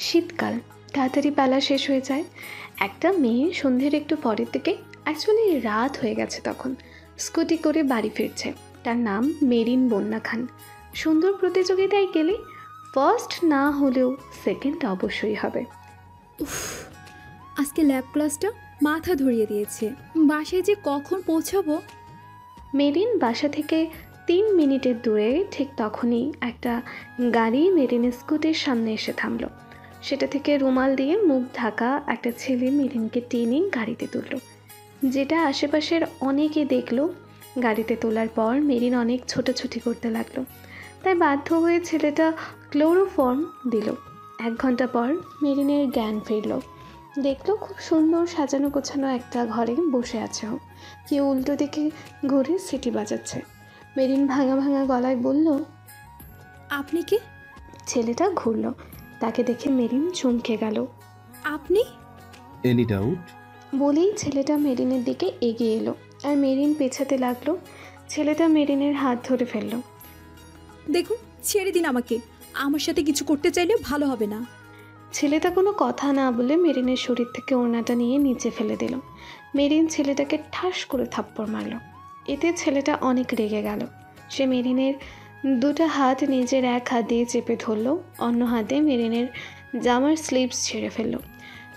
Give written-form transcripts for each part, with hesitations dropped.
শীতকাল, তাড়াতাড়ি পালা শেষ হয়ে যায়। একটা মেয়ে সন্ধ্যের একটু পরের দিকে, অ্যাকচুয়ালি রাত হয়ে গেছে তখন, স্কুটি করে বাড়ি ফিরছে। তার নাম মেরিন বন্যা খান। সুন্দর প্রতিযোগিতায় গেলে ফার্স্ট না হলেও সেকেন্ড অবশ্যই হবে। উফ, আজকে ল্যাব ক্লাসটা মাথা ধরিয়ে দিয়েছে। বাসায় যে কখন পৌঁছাবো? মেরিন বাসা থেকে 3 মিনিটের দূরে ঠিক তখনই একটা গাড়ি মেরিনের স্কুটির সামনে এসে থামলো। সেটা থেকে রুমাল দিয়ে মুখ ঢাকা একটা ছেলে মেরিনকে টেনে গাড়িতে তুলল। যেটা আশেপাশের অনেকে দেখলো। গাড়িতে তোলার পর মেরিন অনেক ছোটাছুটি করতে লাগলো। তাই বাধ্য হয়ে ছেলেটা ক্লোরোফর্ম দিল। 1 ঘন্টা পর মেরিনের জ্ঞান ফিরল। দেখলো খুব সুন্দর সাজানো গোছানো একটা ঘরে বসে আছে ও। কেউ উল্টো দিকে ঘুরে সিটি বাজাচ্ছে। মেরিন ভাঙা ভাঙা গলায় বলল, আপনি কে? ছেলেটা ঘুরল। তাকে দেখে মেরিন চমকে গেল। আপনি? Any doubt? বলেই ছেলেটা মেরিনের দিকে এগিয়ে এলো আর মেরিন পেছাতে লাগলো। ছেলেটা মেরিনের হাত ধরে ফেললো। দেখুন, ছেড়ে দিন আমাকে। আমার সাথে কিছু করতে চাইলে ভালো হবে না। ছেলেটা কোনো কথা না বলে মেরিনের শরীর থেকে ওড়নাটা নিয়ে নিচে ফেলে দিল। মেরিন ছেলেটাকে ঠাস করে থাপ্পড় মারল। এতে ছেলেটা অনেক রেগে গেল। সে মেরিনের 2টা হাত নিজের এক হাত দিয়ে চেপে ধরল, অন্য হাতে মেরিনের জামার স্লিভস ছেড়ে ফেলল।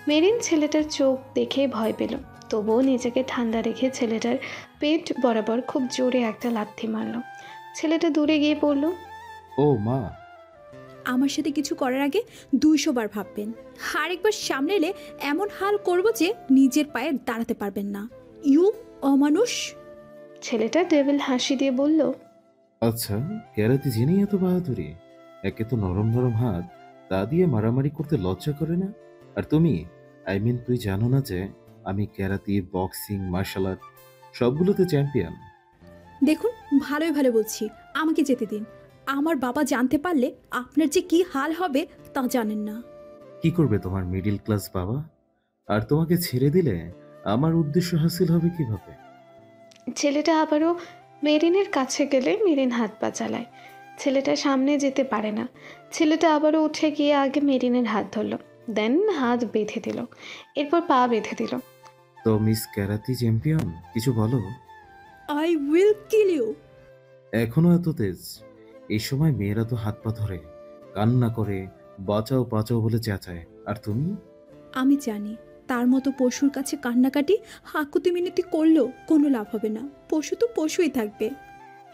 মেরিন ছেলেটার চোখ দেখে ভয় পেল, তবুও নিজেকে ঠান্ডা রেখে ছেলেটার পেট বরাবর খুব জোরে একটা লাথি মারল। ছেলেটা দূরে গিয়ে পড়ল। ও মা! আমার সাথে কিছু করার আগে 200 বার ভাববেন। আরেকবার সামনে এলে এমন হাল করব যে নিজের পায়ে দাঁড়াতে পারবেন না। ইউ অমানুষ! ছেলেটা ডেভিল হাসি দিয়ে বলল, আচ্ছা, ক্যারাতে জেনেই এত বাহাদুরি? একে তো নরম নরম হাত, তা দিয়ে মারামারি করতে লজ্জা করে না? আর তুমি, তুই জানো না যে আমি ক্যারাতে, বক্সিং, মার্শাল আর্ট সবগুলোতে চ্যাম্পিয়ন? দেখুন, ভালোই ভালো বলছি, আমাকে যেতে দিন। আমার বাবা জানতে পারলে আপনার যে কি হাল হবে তা জানেন না। কি করবে তোমার মিডিল ক্লাস বাবা? আর তোমাকে ছেড়ে দিলে আমার উদ্দেশ্য হাসিল হবে কিভাবে? ছেলেটা আবারও মেরিনের কাছে গেলে মেরিন হাত পা চালায়। ছেলেটা সামনে যেতে পারে না। ছেলেটা আবারও উঠে গিয়ে আগে মেরিনের হাত ধরল, দেন হাত বেঁধে দিল, এরপর পা বেঁধে দিল। তো মিস ক্যারাতে চ্যাম্পিয়ন, কিছু বলো। I will kill you! এখনো এত তেজ? এই সময় মেয়েরা তো হাত পা ধরে, কান্না করে, বাঁচাও বাঁচাও বলে চেঁচায়, আর তুমি? আমি জানি, তার মতো পশুর কাছে কান্নাকাটি হাকুতি মিনতি করলেও কোনো লাভ হবে না। পশু তো পশুই থাকবে।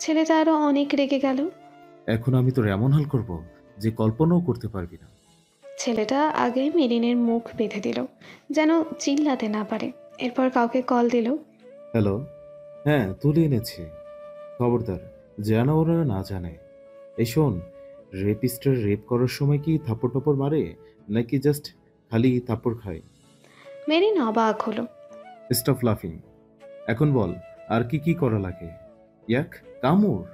ছেলেটা আরও অনেক রেগে গেল। এখন আমি তোর এমন হাল করব যে কল্পনাও করতে পারবি না। ছেলেটা আগে মেরিনের মুখ বেঁধে দিল, যেন চিল্লাতে না পারে। এরপর কাউকে কল দিল। হ্যালো? হ্যাঁ, তুলে এনেছি। খবরদার যেন ওরা না জানে। এই শোন, রেপিস্টার রেপ করার সময় কি থাপ্পড় টাপড় মারে, নাকি জাস্ট খালি থাপ্পড় খায়? মেরিন অবাক হলো। স্টপ লাফিং। এখন বল, আর কি কি করা লাগে? ইয়াক, কামড়?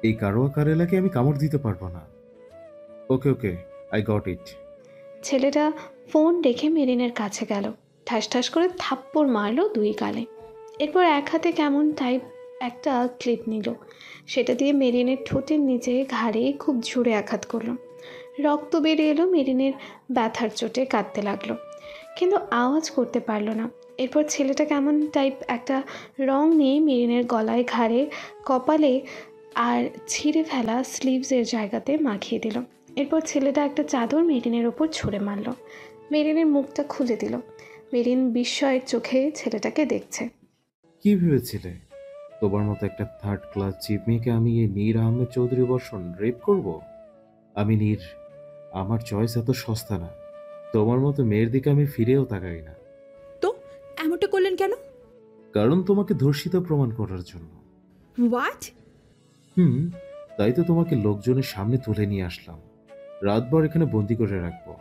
এই কারোয়াকার এলাকায় আমি কামড় দিতে পারবো না। ওকে ওকে, আই গট ইট। ছেলেটা ফোন রেখে মেরিনের কাছে গেল, ঠাস ঠাস করে থাপ্পড় মারলো 2 গালে। এরপর এক হাতে কেমন টাইপ একটা ক্লিপ নিল, সেটা দিয়ে মেরিনের ঠোঁটের নিচে ঘাড়ে খুব জোরে আঘাত করলো। রক্ত বেরিয়ে এলো। মেরিনের ব্যথার চোটে কাঁদতে লাগলো, কিন্তু আওয়াজ করতে পারলো না। এরপর ছেলেটা কেমন টাইপ একটা রং নিয়ে মেরিনের গলায়, ঘাড়ে, কপালে আর ছিঁড়ে ফেলা স্লিভসের জায়গাতে মাখিয়ে দিল। এরপর ছেলেটা একটা চাদর মেরিনের ওপর ছুঁড়ে মারল। মেরিনের মুখটা খুলে দিল। মেরিন বিস্ময়ের চোখে ছেলেটাকে দেখছে। কি ভেবেছিলে তোমার মতো একটা থার্ড ক্লাস চিফ মেয়েকে আমি এই নীর আহমেদ চৌধুরী বর্ষণ রেপ করব? আমি নীর, আমার চয়েস এত সস্তা না। তোমার মতো মেয়ের দিকে আমি ফিরেও তাকাই না। তো এমনটা করলেন কেন? কারণ তোমাকে ধর্ষিতা প্রমাণ করার জন্য। হোয়াট? হুম, তাই তো তোমাকে লোকজনের সামনে তুলে নিয়ে আসলাম। রাতভর এখানে বন্দি করে রাখবো,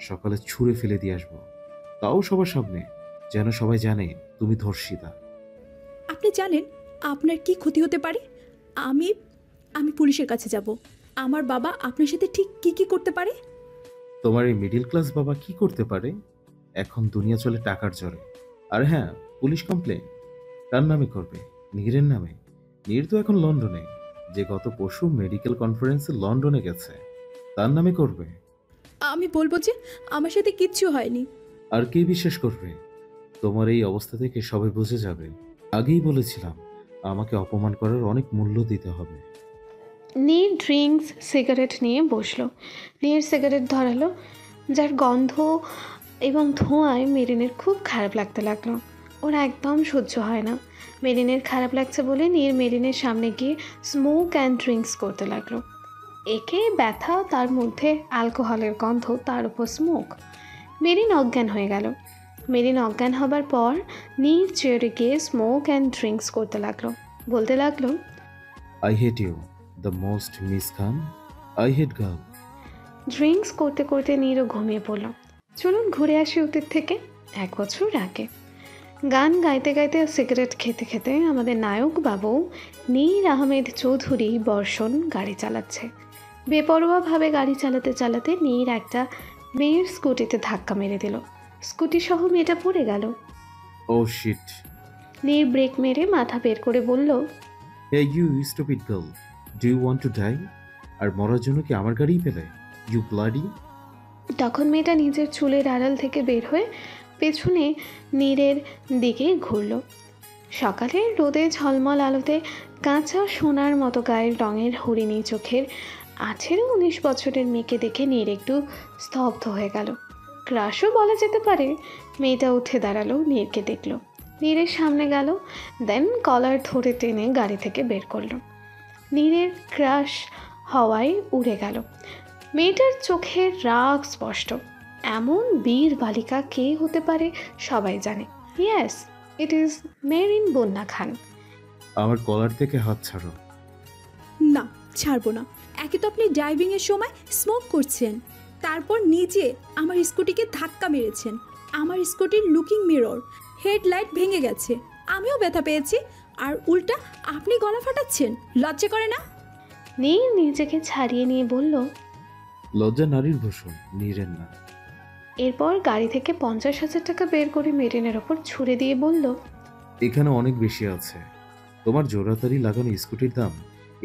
সকালে ছুঁড়ে ফেলে দিয়ে আসবো, তাও সবার সামনে, যেন সবাই জানে তুমি ধর্ষিতা। আপনি জানেন আপনার কি ক্ষতি হতে পারে? আমি আমি পুলিশের কাছে যাব। আমার বাবা আপনার সাথে ঠিক কি কি করতে পারে? তোমার এই মিডিল ক্লাস বাবা কি করতে পারে? এখন দুনিয়া চলে টাকার জোরে। আর হ্যাঁ, পুলিশ কমপ্লেন কার নামে করবে? নীরের নামে। নীর তো এখন লন্ডনে, যে গত পরশু মেডিকেল কনফারেন্সে লন্ডনে গেছে, তার নামে করবে? আমি বলবো যে আমার সাথে কিচ্ছু হয়নি। আর কে বিশ্বাস করবে? তোমার এই অবস্থা থেকে সবাই বুঝে যাবে। আগেই বলেছিলাম, আমাকে অপমান করার অনেক মূল্য দিতে হবে। নীর ড্রিঙ্কস সিগারেট নিয়ে বসলো। নীর সিগারেট ধরালো, যার গন্ধ এবং ধোঁয়ায় মেরিনের খুব খারাপ লাগতে লাগলো। ওর একদম সহ্য হয় না। মেরিনের খারাপ লাগছে বলে নীর মেরিনের সামনে গিয়ে স্মোক অ্যান্ড ড্রিঙ্কস করতে লাগলো। একে ব্যথা, তার মধ্যে অ্যালকোহলের গন্ধ, তার উপর স্মোক। মেরিন অজ্ঞান হয়ে গেল। মেরিন অজ্ঞান হবার পর নীর চেয়ারে গিয়ে স্মোক অ্যান্ড ড্রিঙ্কস করতে লাগলো। বলতে লাগলো, I hate you the most miss Khan. I hate girl. Drinks করতে করতে নীরও ঘুমিয়ে পড়ল। চলুন ঘুরে আসি অতীত থেকে 1 বছর আগে। গান গাইতে গাইতে সিগারেট খেতে খেতে আমাদের নায়ক বাবু নীর আহমেদ চৌধুরী বর্ষণ গাড়ি চালাচ্ছে। বেপরোয়াভাবে গাড়ি চালাতে চালাতে নীর একটা মেয়ের স্কুটিতে ধাক্কা মেরে দিল। স্কুটি সহ মেয়েটা পড়ে গেল। ও শিট। নীর ব্রেক মেরে মাথা বের করে বলল, hey you stupid girl, do you want to die? আর মরার জন্য কি আমার গাড়িই পেলে? You bloody. তখন মেয়েটা নিজের চুলের আড়াল থেকে বের হয়ে পেছনে নীরের দিকে ঘুরল। সকালের রোদে ঝলমল আলোতে কাঁচা সোনার মতো গায়ের রঙের হরিণী চোখের 18-19 বছরের মেয়েকে দেখে নীর একটু স্তব্ধ হয়ে গেল। ক্রাশও বলা যেতে পারে। মেয়েটা উঠে দাঁড়ালো, নীরকে দেখলো, নীরের সামনে গেল, দেন কলার ধরে টেনে গাড়ি থেকে বের করলো। নীরের ক্রাশ হওয়ায় উড়ে গেল। মেয়েটার চোখের রাগ স্পষ্ট। এমন বীর বালিকা কে হতে পারে সবাই জানে। ইয়েস, ইট ইজ মেরিন বন্যা খান। আমার কলার থেকে হাত ছাড়ো। না, ছাড়বো না। একে তো আপনি ড্রাইভিংয়ের সময় স্মোক করছেন, তারপর নিজে আমার স্কুটিকে ধাক্কা মেরেছেন। আমার স্কুটির লুকিং মিরর হেডলাইট ভেঙে গেছে, আমিও ব্যথা পেয়েছি, আর উল্টা আপনি গলা ফাটাচ্ছেন। লজ্জা করে না? নীর নিজেকে ছাড়িয়ে নিয়ে বলল। লজ্জা নারীর ভূষণ, নীরের না। এরপর গাড়ি থেকে 50,000 টাকা বের করে মেরিনের ওপর ছুড়ে দিয়ে বলল, এখানে অনেক বেশি আছে। তোমার জোড়াতারি লাগানো স্কুটির দাম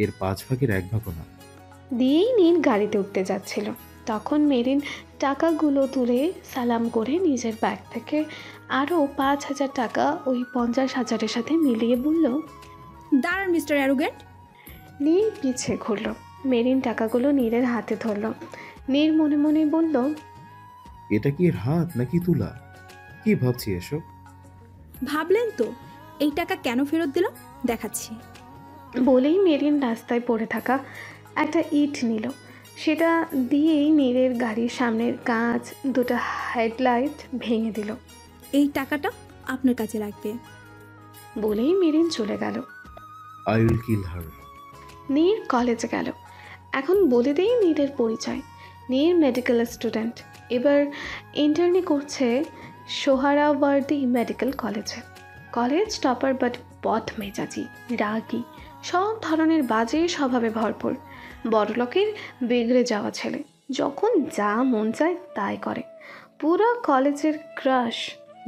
এর 5 ভাগের 1 ভাগও না। দিয়েই নীর গাড়িতে উঠতে যাচ্ছিল। তখন মেরিন টাকাগুলো তুলে সালাম করে নিজের ব্যাগ থেকে আরও 5,000 টাকা ওই 50,000-এর সাথে মিলিয়ে বলল। দাঁড়ান মিস্টার অ্যারোগেন্ট। নীর পিছে ঘুরল। মেরিন টাকাগুলো নীরের হাতে ধরল। নীর মনে মনে বলল, এটা কি এর হাত নাকি তুলা? কি ভাবছি এসব? ভাবলেন তো এই টাকা কেন ফেরত দিলাম? দেখাচ্ছি। বলেই মেরিন রাস্তায় পড়ে থাকা একটা ইট নিল। সেটা দিয়েই নীরের গাড়ির সামনের কাঁচ, দুটো হেডলাইট ভেঙে দিল। এই টাকাটা আপনার কাছে লাগবে। বলেই মেরিন চলে গেল। আই উইল কিল হার। নীর কলেজে গেল। এখন বলে দেই নীরের পরিচয়। নীর মেডিকেল স্টুডেন্ট, এবার ইন্টার্নি করছে সোহরাওয়ার্দী মেডিকেল কলেজে। কলেজ টপার, বাট বদ মেজাজি, রাগী, সব ধরনের বাজে স্বভাবে ভরপুর। বড়লোকের বিগড়ে যাওয়া ছেলে, যখন যা মন চায় তাই করে। পুরো কলেজের ক্রাশ।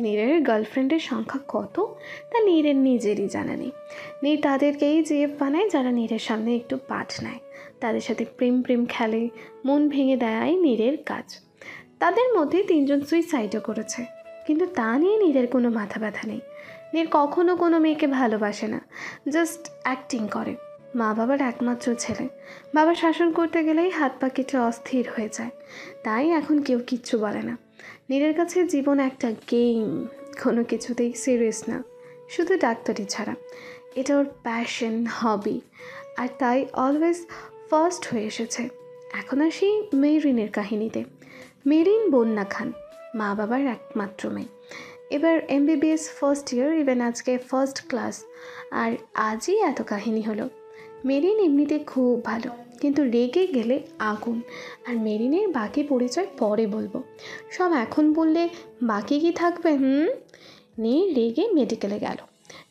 নীরের গার্লফ্রেন্ডের সংখ্যা কত তা নীরের নিজেরই জানা নেই। নীর তাদেরকেই জিএফ বানায় যারা নীরের সামনে একটু পাঠ নেয়, তাদের সাথে প্রেম প্রেম খেলে, মন ভেঙে দেয় নীরের কাজ। তাদের মধ্যে 3 জন সুইসাইডও করেছে, কিন্তু তা নিয়ে নীরের কোনো মাথা ব্যথা নেই। নীর কখনো কোনো মেয়েকে ভালোবাসে না, জাস্ট অ্যাক্টিং করে। মা বাবার একমাত্র ছেলে, বাবা শাসন করতে গেলেই হাত পা কেটে অস্থির হয়ে যায়, তাই এখন কেউ কিচ্ছু বলে না। নীরের কাছে জীবন একটা গেম, কোনো কিছুতেই সিরিয়াস না, শুধু ডাক্তারি ছাড়া। এটা ওর প্যাশন, হবি, আর তাই অলওয়েজ ফার্স্ট হয়ে এসেছে। এখন আসি মেরিনের কাহিনীতে। মেরিন বন্যা খান, মা বাবার একমাত্র মেয়ে। এবার MBBS ফার্স্ট ইয়ার, ইভেন আজকে ফার্স্ট ক্লাস, আর আজই এত কাহিনী হলো। মেরিন এমনিতে খুব ভালো, কিন্তু রেগে গেলে আগুন। আর মেরিনের বাকি পরিচয় পরে বলবো, সব এখন বললে বাকি কি থাকবে? নীর রেগে মেডিকেলে গেল।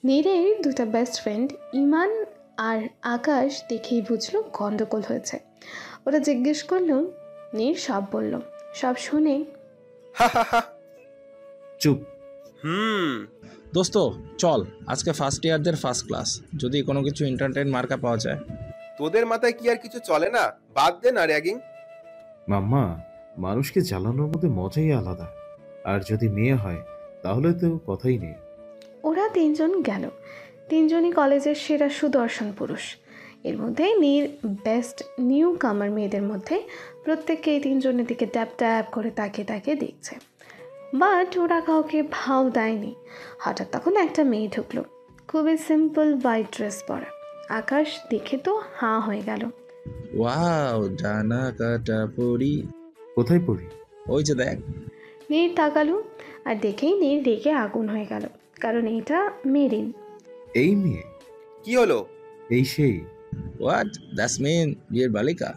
নীরের 2টা বেস্ট ফ্রেন্ড ইমান আর আকাশ দেখেই বুঝলো গন্ডগোল হয়েছে। ওরা জিজ্ঞেস করলো, নীর সব বলল। সব শুনে চুপ। দোস্ত চল, আজকে ফার্স্ট ইয়ারদের ফার্স্ট ক্লাস, যদি কোনো কিছু এন্টারটেইন মার্কা পাওয়া যায়। তোদের মাথায় কি আর কিছু চলে না? বাদ দে না র্যাগিং। মাম্মা, মানুষকে জ্বালানোর মধ্যে মজাই আলাদা। আর যদি মেয়ে হয় তাহলে তো কথাই নেই। ওরা তিনজন গেল। তিনজনই কলেজের সেরা সুদর্শন পুরুষ। এর মধ্যে নীর বেস্ট নিউ কামার মেয়েদের মধ্যে প্রত্যেককে এই তিনজনের দিকে ট্যাপ ট্যাপ করে তাকিয়ে তাকিয়ে দেখছে। বাট ওরা কাউকে ভাও দেয়নি। হঠাৎ তখন একটা মেয়ে ঢুকলো, খুবই সিম্পল হোয়াইট ড্রেস পরা। আকাশ দেখে তো হাঁ হয়ে গেল। ওয়াও, ডানা কাটা পড়ি। কোথায় পড়ি? ওই যে দেখ। নীর তাকালো, আর দেখেই নীর রেগে আগুন হয়ে গেল, কারণ এটা মেরিন। এই মেয়ে? কি হলো? এই সেই? হোয়াট, দ্যাটস মিন বিয়ের বালিকা।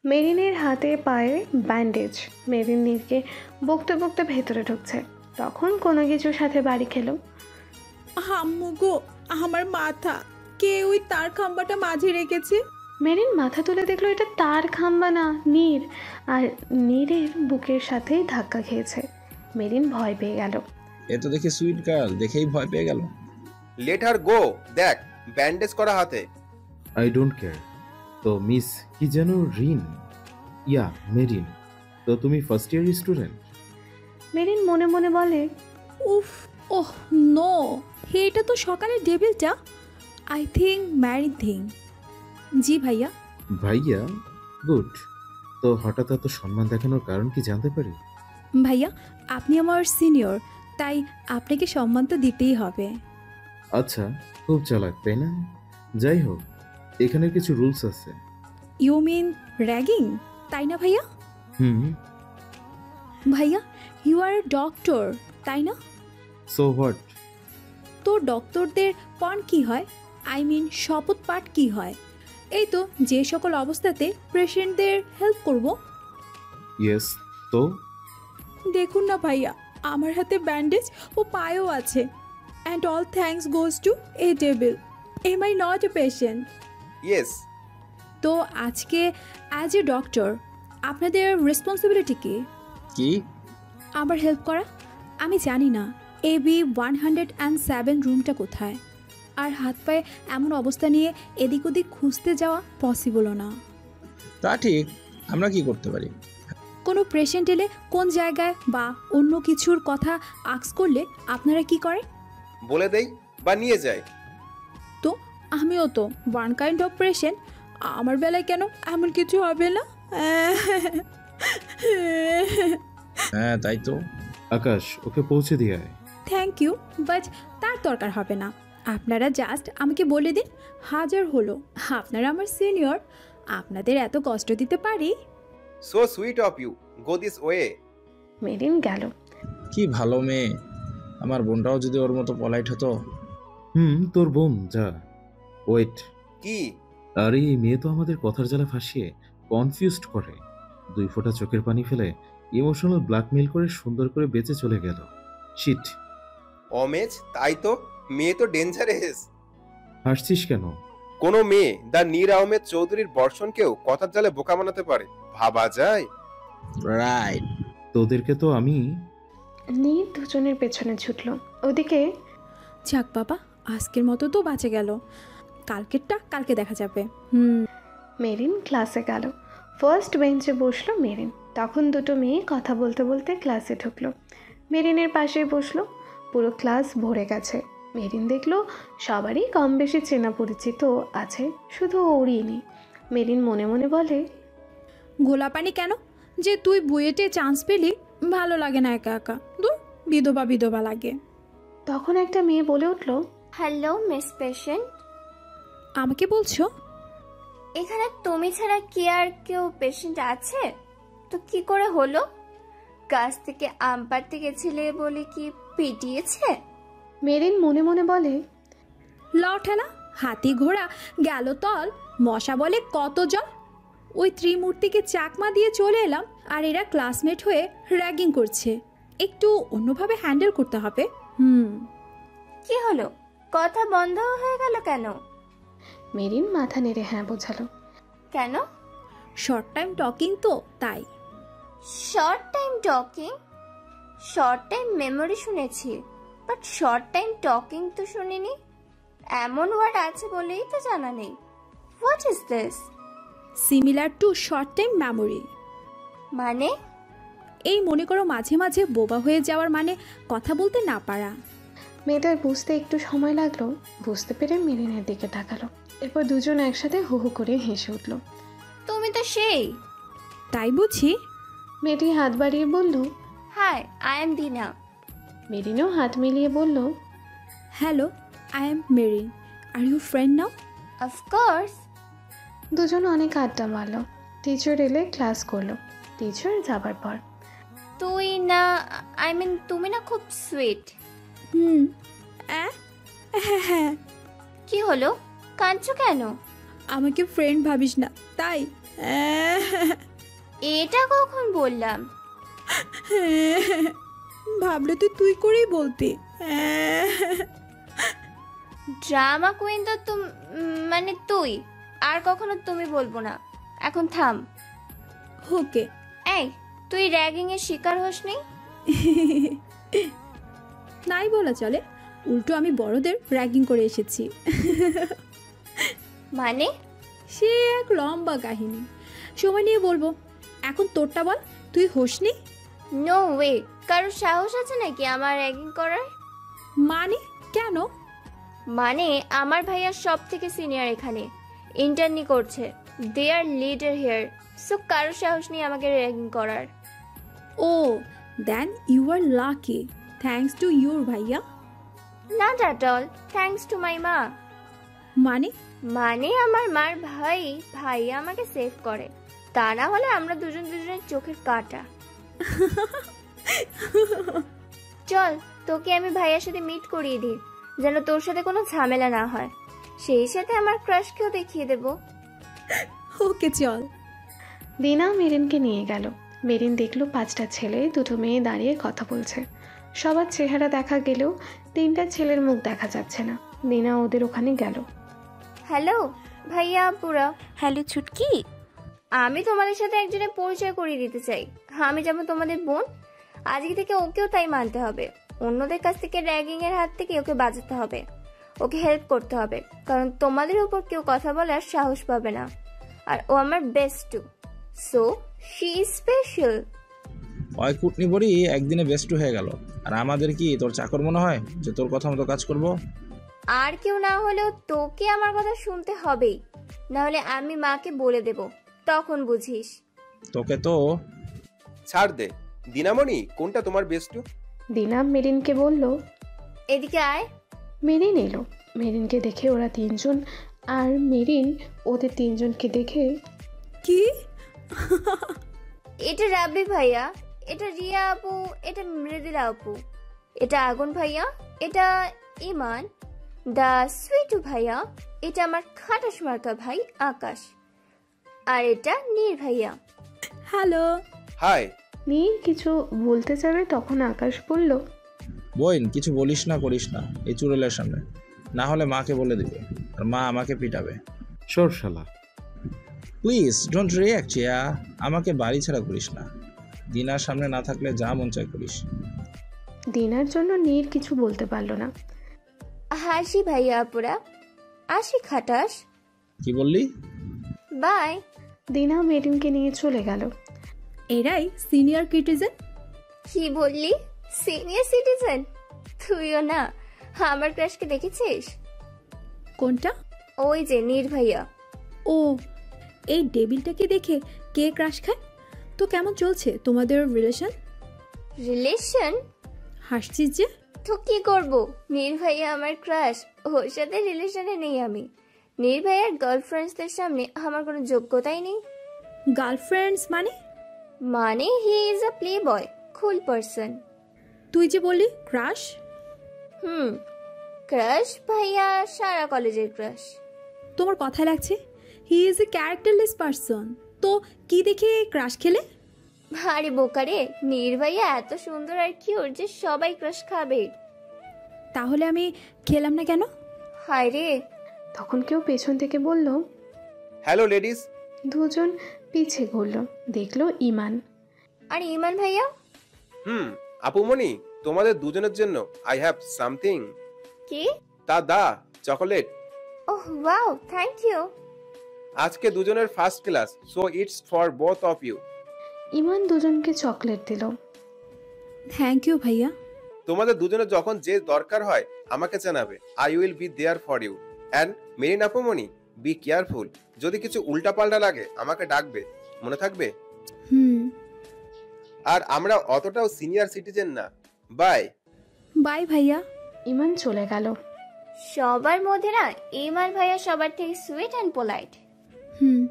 মেরিনের হাতে পায়ে ব্যান্ডেজ। মেরিন নীরকে বকতে বকতে ভেতরে ঢুকছে, তখন কোনো কিছুর সাথে বাড়ি খেলো। আম্মু গো, আমার মাথা কে ওই তার খাম্বাটা মাঝে রেখেছে। মেরিন মাথা তুলে দেখলো এটা তার খাম্বা না, নীর। আর নীরের বুকের সাথেই ধাক্কা খেয়েছে। মেরিন ভয় পেয়ে গেল। এ তো দেখে সুইট গার্ল, দেখেই ভয় পেয়ে গেল। লেট হার গো। দেখ, ব্যান্ডেজ করা হাতে। I don't care. তো মিস কি যেন রিন? ইয়া, মেরিন। তো তুমি ফার্স্ট ইয়ার স্টুডেন্ট? মেরিন মনে মনে বলে, উফ, ওহ নো, এটা তো সকালের ডেবিলটা। I think married thing. জি ভাইয়া। ভাইয়া? গুড। তো হঠাৎ এত সম্মান দেখানোর কারণ কি জানতে পারি? ভাইয়া, আপনি আমার সিনিয়র, তাই আপনাকে সম্মান তো দিতেই হবে। আচ্ছা, খুব চালাক তাই না? যাই হোক, এখানে কিছু রুলস আছে। ইউ মিন র্যাগিং, তাই না ভাইয়া? হুম। ভাইয়া, ইউ আর এ ডক্টর, তাই না? So what? তো ডক্টরদের পণ কি হয়? আই মিন শপথ পাঠ কি হয়? এই তো যে সকল অবস্থাতে পেশেন্টদের হেল্প করব। ইয়েস। তো দেখুন না ভাইয়া, আমার হাতে ব্যান্ডেজ ও পায়েও আছে। And all thanks goes to a devil. Am I not a patient? Yes. তো আজকে অ্যাজ এ ডক্টর আপনাদের রেসপন্সিবিলিটি কি? কি? আমার হেল্প করা। আমি জানি না AB 107 রুমটা কোথায়, আর হাত পায়ে এমন অবস্থা নিয়ে এদিক ওদিক খুঁজতে যাওয়া পসিবলও না। তা ঠিক, আমরা কি করতে পারি? কোনো পেশেন্ট এলে কোন জায়গায় বা অন্য কিছুর কথা আস্ক করলে আপনারা কি করেন? বলে দেই বা নিয়ে যাই। তো আমিও তো ওয়ান কাইন্ড অফ পেশেন্ট। আমার বেলায় কেন এমন কিছু হবে না? হ্যাঁ তাই তো। আকাশ, ওকে পৌঁছে দিয়ে আয়। থ্যাংক ইউ, বাট তার দরকার হবে না। আপনারা জাস্ট আমাকে বলে দিন, হাজার হলো আপনারা আমার সিনিয়র, আপনাদের এত কষ্ট দিতে পারি। So sweet of you, go this way. Merin গেল। কি ভালো মেয়ে, আমার বোনটাও যদি ওর মতো পলাইট হতো। তোর বোন যা। ওয়েট। কি? আরে এই মেয়ে তো আমাদের কথার জ্বালা ফাঁসিয়ে কনফিউজড করে। 2 ফোঁটা চোখের পানি ফেলে ইমোশনাল ব্ল্যাকমেল করে সুন্দর করে বেঁচে চলে গেল। শিট। অমেজ, তাই তো, মেয়ে তো ডেঞ্জারাস। হাসছিস কেন? কোনো মেয়ে দা নীর আহমেদ চৌধুরীর বর্ষণকেও কথার জালে বোকা বানাতে পারে, ভাবা যায়? রাইট। তোদেরকে তো আমি। নীর দুজনের পেছনে ছুটল। ওদিকে যাক বাবা, আজকের মতো তো বাঁচে গেল, কালকেরটা কালকে দেখা যাবে। মেরিন ক্লাসে গেল। ফার্স্ট বেঞ্চে বসলো মেরিন। তখন দুটো মেয়ে কথা বলতে বলতে ক্লাসে ঢুকলো। মেরিনের পাশে বসলো। পুরো ক্লাস ভরে গেছে। মেরিন দেখলো সবারই কম বেশি চেনা পরিচিত আছে, শুধু ওরই নেই। মেরিন মনে মনে বলে, গোলাপানি কেন যে তুই বুয়েটে চান্স পেলি? ভালো লাগে না একা একা, দূর, বিধবা বিধবা লাগে। তখন একটা মেয়ে বলে উঠল, হ্যালো মিস পেশেন্ট। আমাকে বলছো? এখানে তুমি ছাড়া কি আর কেউ পেশেন্ট আছে? তো কি করে হলো? গাছ থেকে আম পাড়তে গেছিলে বলে কি পিটিয়েছে? মেরিন মনে মনে বলে, লঠেলা, হাতি ঘোড়া গেল তল, মশা বলে কত জল। ওই ত্রিমূর্তিকে চাকমা দিয়ে চলে এলাম, আর এরা ক্লাসমেট হয়ে র্যাগিং করছে। একটু অন্যভাবে হ্যান্ডেল করতে হবে। কি হলো, কথা বন্ধ হয়ে গেল কেন? মেরিন মাথা নেড়ে হ্যাঁ বোঝালো। কেন? শর্ট টাইম টকিং তো, তাই। Short time talking? Short time memory শুনেছি, বাট শর্ট টাইম টকিং তো শুনিনি। এমন ওয়ার্ড আছে বলেই তো জানা নেই। What is this? Similar to short time memory. মানে? এই মনে করো মাঝে মাঝে বোবা হয়ে যাওয়ার মানে কথা বলতে না পারা। মেয়েটার বুঝতে একটু সময় লাগলো। বুঝতে পেরে মেরিনের দিকে তাকালো। এরপর দুজন একসাথে হু হু করে হেসে উঠল। তুমি তো সেই। তাই বুঝি? মেয়েটি হাত বাড়িয়ে বলল, হাই, আই এম দিনা। মেরিনও হাত মিলিয়ে বলল, hello, I am Merin. Are you friend now? Of course. দুজন অনেক আড্ডা মারল। টিচার এলে ক্লাস করলো। টিচার যাবার পর, তুই না, আই মিন তুমি না খুব সুইট। হ্যাঁ হ্যাঁ। কি হলো, কাঁদছো কেন? আমাকে ফ্রেন্ড ভাবিস না তাই। এটা কখন বললাম? ভাবলে তো তুই করেই বলতে। ড্রামা কুইন তো মানে তুই। আর কখনো তুমি বলবো না, এখন থাম। ওকে। এই, তুই র্যাগিং এর শিকার হসনি? নাই বলা চলে, উল্টো আমি বড়দের র্যাগিং করে এসেছি। মানে? সে এক লম্বা কাহিনী, সময় নিয়ে বলবো। এখন তোরটা বল, তুই হোসনি? নো ওয়ে, কারোর সাহস আছে নাকি আমার র্যাগিং করার? মানে কেন? মানে আমার ভাইয়া সব থেকে সিনিয়র এখানে, ইন্টার্নি করছে। They are leader here, so কারোর সাহস নেই আমাকে র্যাগিং করার। Oh then you are lucky, thanks to your ভাইয়া। Not at all, thanks to my মা। মানে? মানে আমার মার ভাইয়া আমাকে সেভ করে, তা না হলে আমরা দুজনের চোখের কাটা। চল, তোকে আমি ভাইয়ার সাথে মিট করিয়ে দিই, যেন তোর সাথে কোনো ঝামেলা না হয়। সেই সাথে আমার ক্রাশকেও দেখিয়ে দেব। ওকে চল। দিনা মেরিনকে নিয়ে গেল। মেরিন দেখলো 5টা ছেলে 2টো মেয়ে দাঁড়িয়ে কথা বলছে। সবার চেহারা দেখা গেলেও 3টা ছেলের মুখ দেখা যাচ্ছে না। দিনা ওদের ওখানে গেল। হ্যালো ভাইয়া আপুরা। হ্যালো ছুটকি। আমি তোমাদের সাথে একজনের পরিচয় করিয়ে দিতে চাই। আমি যেমন তোমাদের বোন, আজকে থেকে ওকেও তাই মানতে হবে। অন্যদের কাছ থেকে র্যাগিং এর হাত থেকে ওকে বাঁচাতে হবে, ওকে হেল্প করতে হবে, কারণ তোমাদের উপর কেউ কথা বলার সাহস পাবে না। আর ও আমার best to, so she is special. ওই কুটনি বড়ি একদিনে বেস্ট হয়ে গেল, আর আমাদের কি তোর চাকর মনে হয় যে তোর কথা মতো কাজ করব? আর কেউ না হলেও তোকে আমার কথা শুনতে হবেই, না হলে আমি মাকে বলে দেব, তখন বুঝিস। তোকে তো ছাড় দে। দিনামণি, কোনটা তোমার বেস্ট? দিনা মেরিনকে বলল, এদিকে আয়। মেরিন এলো। মেরিনকে দেখে ওরা 3জন, আর মেরিন ওদের 3জনকে দেখে, কি? এটা রাব্বি ভাইয়া, এটা রিয়া আপু, এটা মৃদুলা আপু, এটা আগুন ভাইয়া, এটা ইমান দা সুইটু ভাইয়া, এটা আমার খাটাস মার্কা ভাই আকাশ, আর এটা নীর ভাইয়া। হ্যালো। হাই। নীর কিছু বলতে যাবে তখন আকাশ বলল, বোন কিছু বলিস না করিস না এই চুড়েলের সামনে, না হলে মাকে বলে দিবে, আর মা আমাকে পিটাবে। সর শালা। প্লিজ ডোন্ট রিঅ্যাক্ট চিয়া, আমাকে বাড়ি ছাড়া করিস না। দিনার সামনে না থাকলে যা মন চায় করিস। দিনার জন্য নীর কিছু বলতে পারল না। হাসি ভাইয়া আপুরা, আসি খাটাস। কি বললি? বাই। দিনা মেরিনকে নিয়ে চলে গেল। এরাই সিনিয়র সিটিজেন? কি বললি? Senior citizen? তুইও না আমার ক্রাশকে দেখেছিস? কোনটা? ওই যে নীর ভাইয়া। ও, এই ডেবিলটাকে দেখে কে ক্রাশ খায়? তো কেমন চলছে তোমাদের রিলেশন? রিলেশন? হাসছিস যে? তো কি করব, নীর ভাইয়া আমার ক্রাশ, ওর সাথে রিলেশনে নেই আমি। নীর ভাইয়ার গার্লফ্রেন্ডসদের সামনে আমার কোনো যোগ্যতাই নেই। গার্লফ্রেন্ডস মানে? মানে he is a play boy, cool person. তুই যে বললি ক্রাশ। ক্রাশ ভাইয়া সারা কলেজের ক্রাশ। তোমার কথা লাগছে he is a characterless person, তো কি দেখে ক্রাশ খেলে? আরে বোকারে, নীর ভাইয়া এত সুন্দর আর কিউট যে সবাই ক্রাশ খাবে। তাহলে আমি খেলাম না কেন? হায় রে। তখন কেউ পেছন থেকে বলল, হ্যালো লেডিস। দুজন পিছে ঘুরল, দেখলো ইমান। আর ইমান ভাইয়া? আপুমণি, তোমাদের দুজনের জন্য আই হ্যাভ সামথিং। কি? The chocolate. Oh wow, thank you. আজকে দুজনের first class, so it's for both of you. Iman দুজনকে চকলেট দিল। থ্যাংক ইউ ভাইয়া। তোমাদের দুজনের যখন যে দরকার হয় আমাকে জানাবে, I will be there for you. And Marin আপুমনি, বি কেয়ারফুল। যদি কিছু উল্টাপাল্টা লাগে আমাকে ডাকবে, মনে থাকবে? হুম। আর আমরা অতটাও সিনিয়র সিটিজেন না। বাই। বাই ভাইয়া। ইমান চলে গেল। সবার মধ্যে না ইমান ভাইয়া সবার থেকে sweet and polite. Hmm.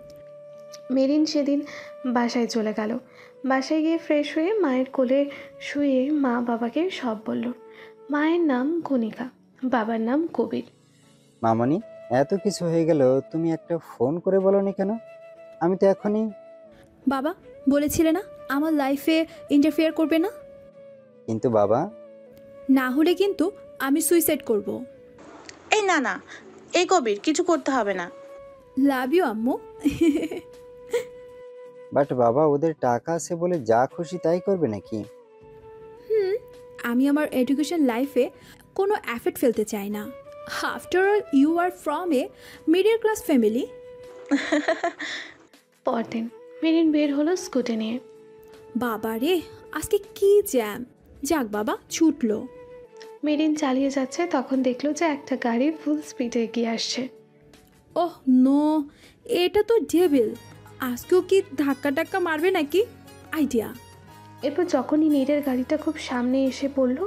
Marine সেদিন বাসায় চলে গেল। বাসায় গিয়ে ফ্রেশ হয়ে মায়ের কোলে শুয়ে মা বাবাকে সব বলল। মায়ের নাম কণিকা, বাবার নাম কবির। মামনি, এত কিছু হয়ে গেল, তুমি একটা ফোন করে বলনি কেন? আমি তো এখনই। বাবা বলেছিলে না আমার লাইফে ইন্টারফেয়ার করবে না? কিন্তু বাবা। না হলে কিন্তু আমি সুইসাইড করব। এই না না, এই কবির কিছু করতে হবে না। লাভ ইউ আম্মু। বাট বাবা, ওদের টাকা আছে বলে যা খুশি তাই করবে নাকি? আমি আমার এডুকেশন লাইফে কোনো এফেক্ট ফেলতে চাই না। After all you are from a middle class family. পরদিন মেরিন বের হলো স্কুটি নিয়ে। বাবা রে, আজকে কি জ্যাম। যাক বাবা, ছুটলো। মেরিন চালিয়ে যাচ্ছে, তখন দেখলো যে একটা গাড়ি ফুল স্পিডে এগিয়ে আসছে। ওহ নো, এটা তো ডেভিল। আজকেও কি ধাক্কা টাক্কা মারবে নাকি? আইডিয়া। এরপর যখনই নীরের গাড়িটা খুব সামনে এসে পড়লো,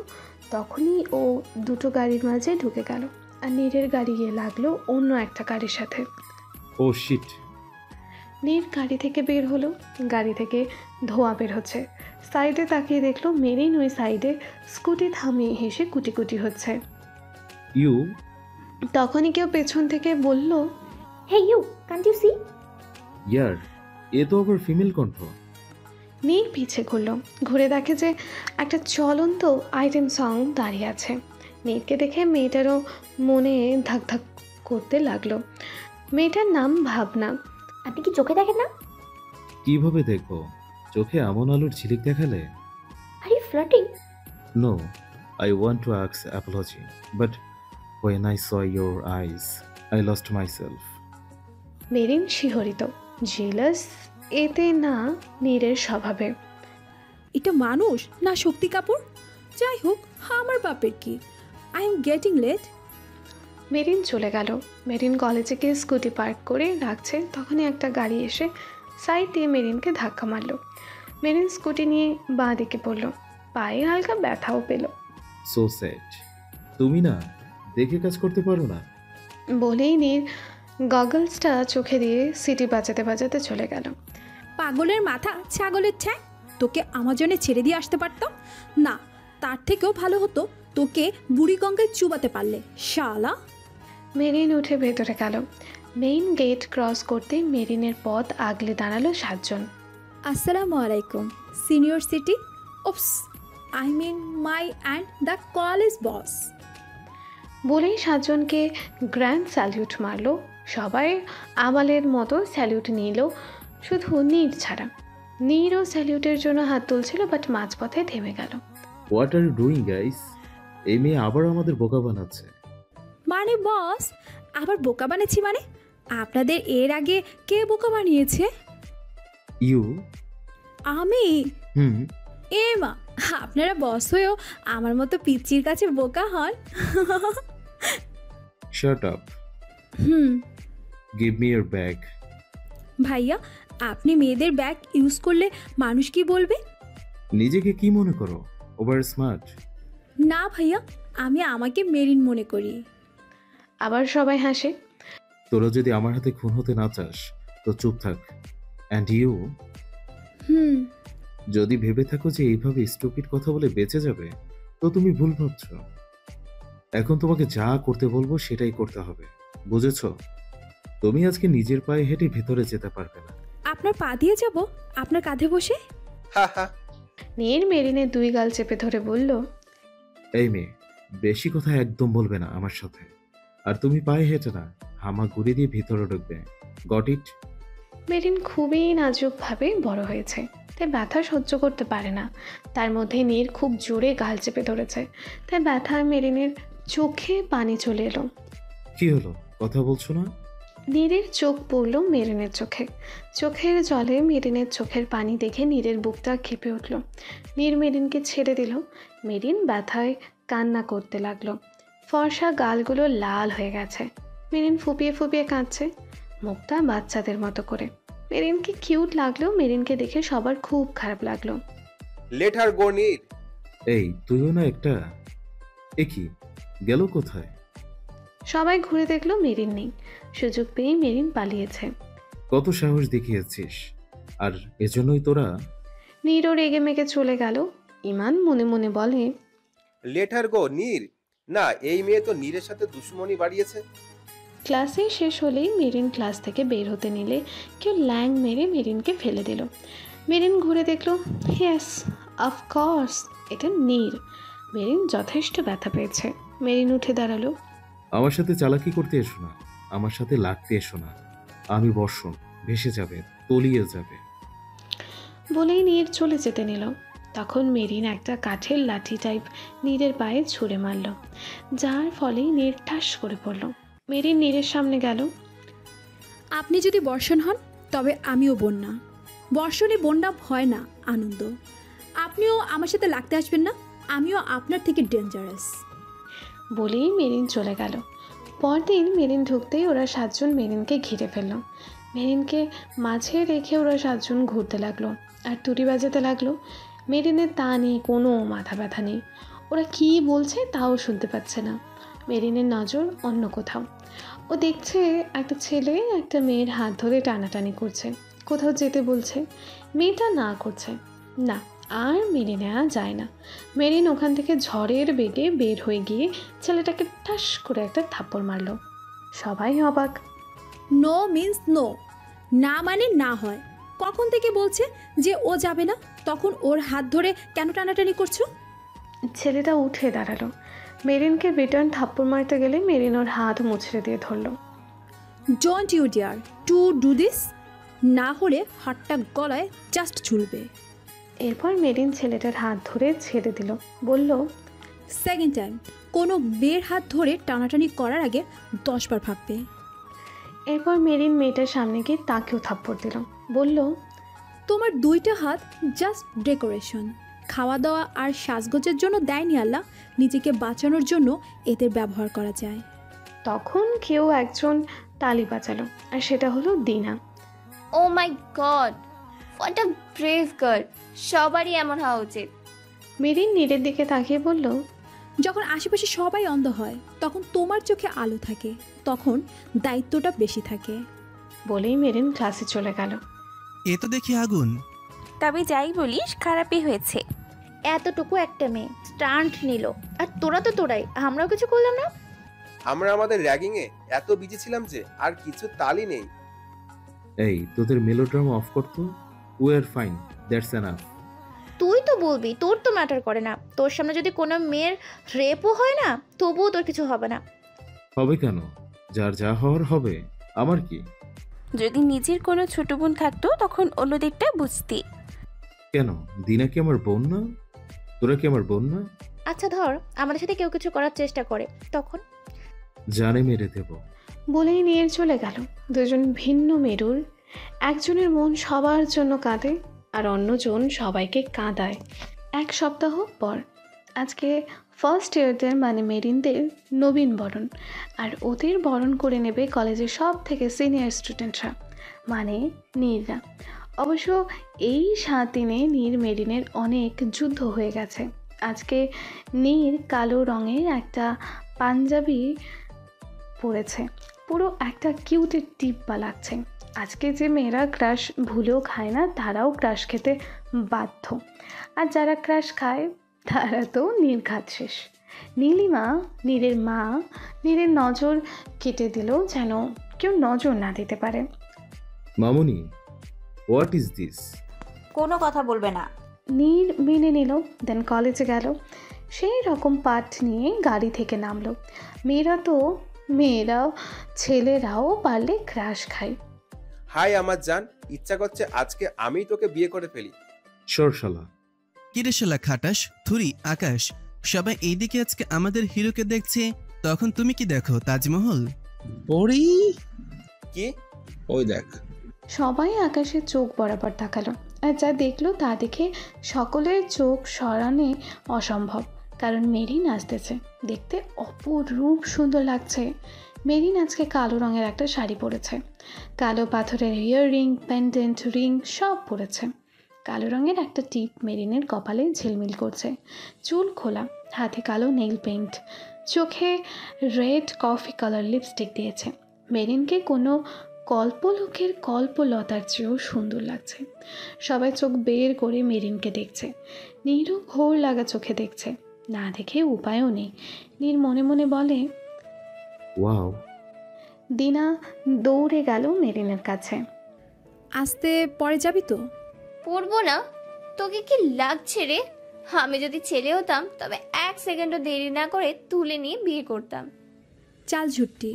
তখনই ও দুটো গাড়ির মাঝে ঢুকে গেল। আর নীরের গাড়ি গিয়ে লাগলো অন্য একটা গাড়ির সাথে। ও শিট। নীর গাড়ি থেকে বের হলো, গাড়ি থেকে ধোঁয়া বের হচ্ছে। সাইডে তাকিয়ে দেখলো মেরিন ওই সাইডে স্কুটি থামিয়ে হেসে কুটি কুটি হচ্ছে। ইউ। তখনই কেউ পেছন থেকে বলল, hey you, can't you see? ইয়ার, এ তো আবার ফিমেল কণ্ঠ। নীর পিছে ঘুরলো, ঘুরে দেখে যে একটা চলন্ত আইটেম সং দাঁড়িয়ে আছে। নীরকে দেখে মেয়েটারও মনে ধাক ধাক করতে লাগলো। মেয়েটার নাম ভাবনা। আপনি কি চোখে দেখেন না? কিভাবে দেখবো? চোখে এমন আলোর ঝিলিক দেখালে? Are you flirting? No, I want to ask apology, but when I saw your eyes, I lost myself. Marin শিহরিত, জেলাস এতে না নীরের স্বভাবে। এটা মানুষ না শক্তি কাপুর? যাই হোক, আমার বাপের কি। I am getting late. Merin চলে গেল। মেরিন কলেজে গিয়ে স্কুটি পার্ক করে রাখছে, তখনই একটা গাড়ি এসে সাইড দিয়ে মেরিনকে ধাক্কা মারলো। মেরিন স্কুটি নিয়ে বাঁ দিকে পড়ল, পায়ে হালকা ব্যথাও পেল। So sad. তুমি না দেখে কাজ করতে পারো না? বলেই নীর গগলসটা চোখে দিয়ে সিটি বাজাতে বাজাতে চলে গেল। পাগলের মাথা ছাগলের ঠ্যাং। তোকে আমার জন্য ছেড়ে দিয়ে আসতে পারতাম না, তার থেকেও ভালো হতো তোকে বুড়ি গঙ্গায় চুবাতে পারলে, শালা। মেরিন উঠে ভেতরে গেল। মেইন গেট ক্রস করতে মেরিনের পথ আগলে দাঁড়ালো 7 জন। আসসালামু আলাইকুম senior city, oops I mean my and the college boss. বলেই 7 জনকে গ্র্যান্ড স্যালিউট মারলো। সবাই আবালের মতো স্যালিউট নিল, শুধু নীর ছাড়া। নীরও স্যালিউটের জন্য হাত তুলছিল, বাট মাঝপথে থেমে গেল। What are you doing, guys? এই মেয়ে আবার আমাদের বোকা বানাচ্ছে। মানে বস, আবার বোকা বানিয়েছি মানে? আপনাদের এর আগে কে বোকা বানিয়েছে? ইউ। আমি? হুম। এ মা, আপনারা বস হয়েও আমার মতো পিচ্চির কাছে বোকা হন? Shut up. Give me your bag. ভাইয়া, আপনি মেয়েদের ব্যাগ ইউজ করলে মানুষ কি বলবে? নিজেকে কি মনে করো? Over smart? না ভাইয়া, আমি আমাকে মেরিন মনে করি। আবার সবাই হাসে। তোরা যদি আমার হাতে খুন হতে না চাস তো চুপ থাক। অ্যান্ড ইউ, যদি ভেবে থাকো যে এইভাবে স্টুপিড কথা বলে বেঁচে যাবে তো তুমি ভুল ভাবছো। এখন তোমাকে যা করতে বলবো সেটাই করতে হবে, বুঝেছো? তুমি আজকে নিজের পায়ে হেঁটে ভিতরে যেতে পারবে না। আপনার পা দিয়ে যাব, আপনার কাঁধে বসে? হা হা। নীর মেরিনের 2 গাল চেপে ধরে বলল, এই মেয়ে, বেশি কথা একদম বলবে না আমার সাথে। আর তুমি পায়ে হেঁটে না, হামাগুড়ি দিয়ে ভিতরে ঢুকবে। Got it? মেরিন খুবই নাজুকভাবে বড় হয়েছে, তাই ব্যথা সহ্য করতে পারে না। তার মধ্যে নীর খুব জোরে গাল চেপে ধরেছে, তাই ব্যথায় মেরিনের চোখে পানি চলে এলো। কি হলো, কথা বলছো না? নীরের চোখ পড়ল মেরিনের চোখে। চোখের জলে মেরিনের চোখের পানি দেখে নীরের বুকটা কেঁপে উঠল। নীর মেরিনকে ছেড়ে দিল। মেরিন ব্যথায় কান্না করতে লাগলো। ফর্সা গালগুলো লাল হয়ে গেছে। মেরিন ফুপিয়ে ফুপিয়ে কাঁদছে, মুখটা বাচ্চাদের মতো করে। মেরিনকে কিউট লাগলেও মেরিনকে দেখে সবার খুব খারাপ লাগলো। লেট হার গো নীর। এই তুইও না একটা। এ কি, গেল কোথায়? সবাই ঘুরে দেখলো মেরিন নেই। সুযোগ পেয়ে মেরিন পালিয়েছে। কত সাহস দেখিয়েছিস, আর এজন্যই তোরা। নীরও রেগে মেগে চলে গেল। ইমান মনে মনে বলে, লেট হার গো নীর। না, এই মেয়ে তো নীরের সাথে দুশ্মনী বাড়িয়েছে। ক্লাসে শেষ হলেই মেরিন ক্লাস থেকে বের হতে নিলে কেউ ল্যাং মেরে মেরিনকে ফেলে দিল। মেরিন ঘুরে দেখলো, ইয়েস অফকোর্স এটা নীর। মেরিন যথেষ্ট ব্যথা পেয়েছে। মেরিন উঠে দাঁড়ালো। আমার সাথে চালাকি করতে এসো না, আমার সাথে লাগতে এসো না। আমি বর্ষণ, ভেসে যাবে, তলিয়ে যাবে। বলেই নীর চলে যেতে নিল। তখন মেরিন একটা কাঠের লাঠি টাইপ নীরের পায়ে ছুঁড়ে মারল, যার ফলে নীর ঠাস করে পড়ল। মেরিন নীরের সামনে গেল। আপনি যদি বর্ষণ হন তবে আমিও বন্যা। বর্ষণে বন্যা ভয় না, আনন্দ। আপনিও আমার সাথে লাগতে আসবেন না, আমিও আপনার থেকে ডেঞ্জারাস। বলেই মেরিন চলে গেল। পরদিন মেরিন ঢুকতেই ওরা 7 জন মেরিনকে ঘিরে ফেলল। মেরিনকে মাঝে রেখে ওরা 7 জন ঘুরতে লাগলো আর তুড়ি বাজাতে লাগলো। মেরিনের তা নেই, কোনো মাথা ব্যথা নেই। ওরা কী বলছে তাও শুনতে পাচ্ছে না। মেরিনের নজর অন্য কোথাও। ও দেখছে একটা ছেলে একটা মেয়ের হাত ধরে টানাটানি করছে, কোথাও যেতে বলছে। মেয়েটা না করছে না, আর মেনে নেওয়া যায় না। মেরিন ওখান থেকে ঝড়ের বেগে বের হয়ে গিয়ে ছেলেটাকে ঠাস করে একটা থাপ্পড় মারল। সবাই অবাক। নো মিন্স নো, না মানে না হয়। কখন থেকে বলছে যে ও যাবে না, তখন ওর হাত ধরে কেন টানাটানি করছো? ছেলেটা উঠে দাঁড়ালো। মেরিনকে রিটার্ন থাপ্পড় মারতে গেলে মেরিন ওর হাত মুছড়ে দিয়ে ধরলো। Don't you dare to do this, না হলে হাতটা গলায় জাস্ট ঝুলবে। এরপর মেরিন ছেলেটার হাত ধরে ছেড়ে দিল, বলল, সেকেন্ড টাইম কোনো মেয়ের হাত ধরে টানাটানি করার আগে 10 বার ভাববে। এরপর মেরিন মেয়েটার সামনে গিয়ে তাকেও থাপ্পড় দিল, বলল, তোমার 2টা হাত জাস্ট ডেকোরেশন। খাওয়া দাওয়া আর সাজগোজের জন্য দেয়নি আল্লাহ, নিজেকে বাঁচানোর জন্য এদের ব্যবহার করা যায়। তখন কেউ একজন তালি বাজালো, আর সেটা হলো দিনা। Oh my god, what a brave girl. সবারই এমন হওয়া উচিত। মেরিন নীরের দিকে তাকিয়ে বলল, যখন আশেপাশে সবাই অন্ধ হয় তখন তোমার চোখে আলো থাকে, তখন দায়িত্বটা বেশি থাকে। বলেই মেরিন ক্লাসে চলে গেল। এ তো দেখি আগুন। তবে যাই বলিস, খারাপই হয়েছে। এতটুকু একটা মেয়ে স্টান্ট নিল, আর তোরা তো তোরাই, আমরাও কিছু করলাম না। আমরা আমাদের র্যাগিং এ এত বিজি ছিলাম যে আর কিছু তালি নেই। এই তোদের মেলোড্রামা অফ করতো। We are fine, that's enough. তুই তো বলবি, তোর তো ম্যাটার করে না। তোর সামনে যদি কোনো মেয়ের রেপও হয় না, তবুও তোর কিছু হবে না। হবে কেন? যার যা হওয়ার হবে, আমার কি? যদি নিজের কোনো ছোট বোন থাকতো তখন অন্যদেরটা বুঝতি। কেন, দিনা কি আমার বোন না? তোরা কি আমার বোন না? আচ্ছা ধর আমাদের সাথে কেউ কিছু করার চেষ্টা করে, তখন? জানে মেরে দেব। বলেই নিয়ে চলে গেল। দুজন ভিন্ন মেরুর, একজনের মন সবার জন্য কাঁদে আর অন্যজন সবাইকে কাঁদায়। 1 সপ্তাহ পর আজকে ফার্স্ট ইয়ারদের মানে মেরিনদের নবীন বরণ, আর ওদের বরণ করে নেবে কলেজের সব থেকে সিনিয়র স্টুডেন্টরা মানে নীররা। অবশ্য এই 7 দিনে নীর মেরিনের অনেক যুদ্ধ হয়ে গেছে। আজকে নীর কালো রঙের একটা পাঞ্জাবি পরেছে, পুরো একটা কিউটের টিপ্পা লাগছে। আজকে যে মেয়েরা ক্রাশ ভুলেও খায় না তারাও ক্রাশ খেতে বাধ্য, আর যারা ক্রাশ খায় তারা তো নির্ঘাত শেষ। নীলিমা, নীরের মা, নীরের নজর কেটে দিল যেন কেউ নজর না দিতে পারে। মামুনি, হোয়াট ইজ দিস? কোনো কথা বলবে না। নীর মেনে নিল। দেন কলেজে গেল। সেই রকম পাঠ নিয়ে গাড়ি থেকে নামলো। মেয়েরাও ছেলেরাও পারলে ক্রাশ খায়। হাই আমার জান, ইচ্ছা করছে আজকে আমি তোকে বিয়ে করে ফেলি। সরশালা। কিরে শালা খাটাস, থুরি, আকাশ, সবাই এইদিকে আজকে আমাদের হিরোকে দেখছে, তখন তুমি কি দেখো? তাজমহল। পড়ি কি? ওই দেখ। সবাই আকাশের চোখ বরাবর তাকালো, আর যা দেখলো তা দেখে সকলের চোখ সরানো অসম্ভব, কারণ মেরিন আসতেছে। দেখতে অপরূপ সুন্দর লাগছে। মেরিন আজকে কালো রঙের একটা শাড়ি পরেছে, কালো পাথরের ইয়াররিং, পেন্ডেন্ট, রিং সব পরেছে। কালো রঙের একটা টিপ মেরিনের কপালে ঝিলমিল করছে, চুল খোলা, হাতে কালো নেইল পেইন্ট, চোখে রেড কফি কালার লিপস্টিক দিয়েছে। মেরিনকে কোনো কল্পলোকের কল্পলতার চেয়েও সুন্দর লাগছে। সবাই চোখ বের করে মেরিনকে দেখছে। নীরও ঘোর লাগা চোখে দেখছে, না দেখে উপায়ও নেই। নীর মনে মনে বলে, ওয়াও। দিনা দৌড়ে গেল মেরিনের কাছে। আসতে পরে যাবি তো? পড়বো না। তোকে কি লাগছে রে? আমি যদি ছেলে হতাম তবে 1 সেকেন্ডও দেরি না করে তুলে নিয়ে বিয়ে করতাম। চাল ঝুট্টি।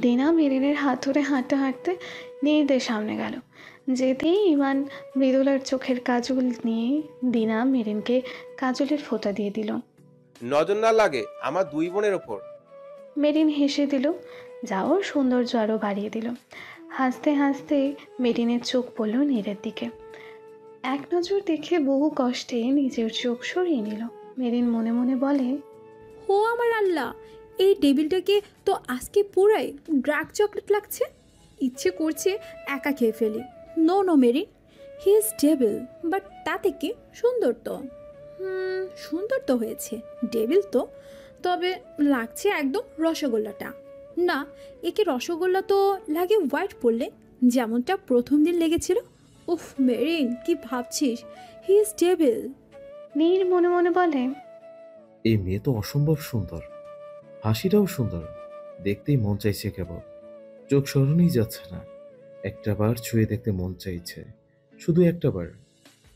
দিনা মেরিনের হাত ধরে হাঁটতে হাঁটতে নীরদের সামনে গেল। যেতেই ইমান মৃদুলার চোখের কাজল নিয়ে দিনা মেরিনকে কাজলের ফোঁটা দিয়ে দিল। নজর না লাগে আমার 2 বোনের ওপর। মেরিন হেসে দিল, যাওয়ার সৌন্দর্য আরও বাড়িয়ে দিল। হাসতে হাসতে মেরিনের চোখ পড়ল নীরের দিকে। এক নজর দেখে বহু কষ্টে নিজের চোখ সরিয়ে নিল। মেরিন মনে মনে বলে, ও আমার আল্লাহ, এই টেবিলটাকে তো আজকে পুরাই ড্রাগ চকলেট লাগছে। ইচ্ছে করছে একা খেয়ে ফেলি। No no Merin, he is devil, but তাতে কি সুন্দর তো। সুন্দর তো হয়েছে, ডেভিল তো, তবে লাগছে একদম রসগোল্লাটা। না, একে রসগোল্লা তো লাগে হোয়াইট পড়লে, যেমনটা প্রথম দিন লেগেছিল। উফ মেরিন, কি ভাবছিস? হি ইজ ডেভিল। নীর মনে মনে বলে, এই মেয়ে তো অসম্ভব সুন্দর, হাসিটাও সুন্দর, দেখতেই মন চাইছে, কেবল চোখ সরানোই যাচ্ছে না। একটা বার ছুঁয়ে দেখতে মন চাইছে, শুধু একটা বার।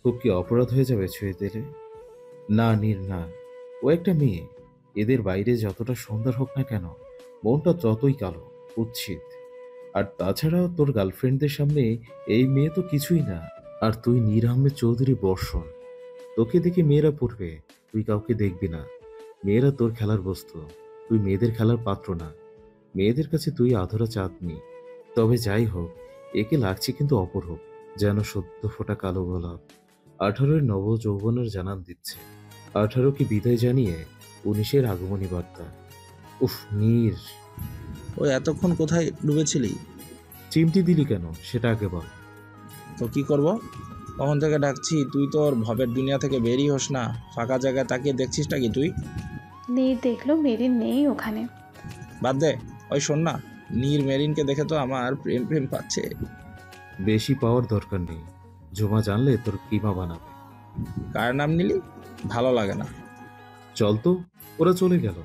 খুব কি অপরাধ হয়ে যাবে ছুঁয়ে দিলে? না নীর না, ও একটা মেয়ে। এদের বাইরে যতটা সুন্দর হোক না কেন, মনটা ততই কালো, কুৎসিত। আর তাছাড়াও তোর গার্লফ্রেন্ডদের সামনে এই মেয়ে তো কিছুই না। আর তুই নীর আহমেদ চৌধুরী বর্ষণ, তোকে দেখে মেয়েরা পড়বে, তুই কাউকে দেখবি না। মেয়েরা তোর খেলার বস্তু, তুই মেয়েদের খেলার পাত্র না। মেয়েদের কাছে তুই আধরা চাঁদনি। তবে যাই হোক, একে লাগছে কিন্তু অপরূপ, যেন সদ্য ফোটা কালো গোলাপ। 18 নব যৌবনের জানান দিচ্ছে। 18কে বিদায় জানিয়ে 19-এর আগমনী বার্তা। উফ নীর, ওই এতক্ষণ কোথায় ডুবেছিলি? চিমটি দিলি কেন সেটা আগে বল। তো কি করব? তখন থেকে ডাকছি, তুই তোর ভবের দুনিয়া থেকে বেরিয়ে হোস না। ফাঁকা জায়গায় তাকিয়ে দেখছিসটা কি তুই? নীর দেখলো মেরিন নেই ওখানে। বাদ দে, ওই শোন না, নীর মেরিনকে দেখে তো আমার প্রেম প্রেম পাচ্ছে। বেশি পাওয়ার দরকার নেই, জমা জানলে তোর কিমা বানাবে। কার নাম নিলি? ভালো লাগে না। চল তো, ওরা চলে গেল।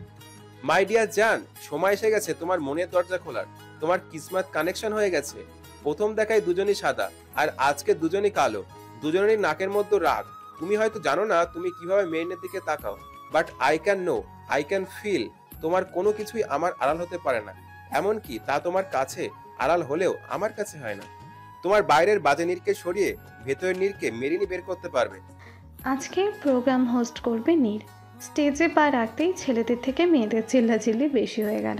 মাই ডিয়ার জান, সময় এসে গেছে তোমার মনের দরজা খোলার। তোমার কিসমত কানেকশন হয়ে গেছে। প্রথম দেখায় দুজনই সাদা, আর আজকে দুজনই কালো। দুজনেরই নাকের মধ্যে রাগ। তুমি হয়তো জানো না তুমি কিভাবে মেরিনের দিকে তাকাও, but I can know, I can feel. তোমার কোনো কিছুই আমার আড়াল হতে পারে না। এমনকি তা তোমার কাছে আড়াল হলেও আমার কাছে হয় না। তোমার বাইরের বাজে নীরকে সরিয়ে ভেতরের নীরকে মেরিনই বের করতে পারবে। আজকে প্রোগ্রাম হোস্ট করবে নীর। স্টেজে পা রাখতেই ছেলেদের থেকে মেয়েদের চিল্লাচিল্লি বেশি হয়ে গেল।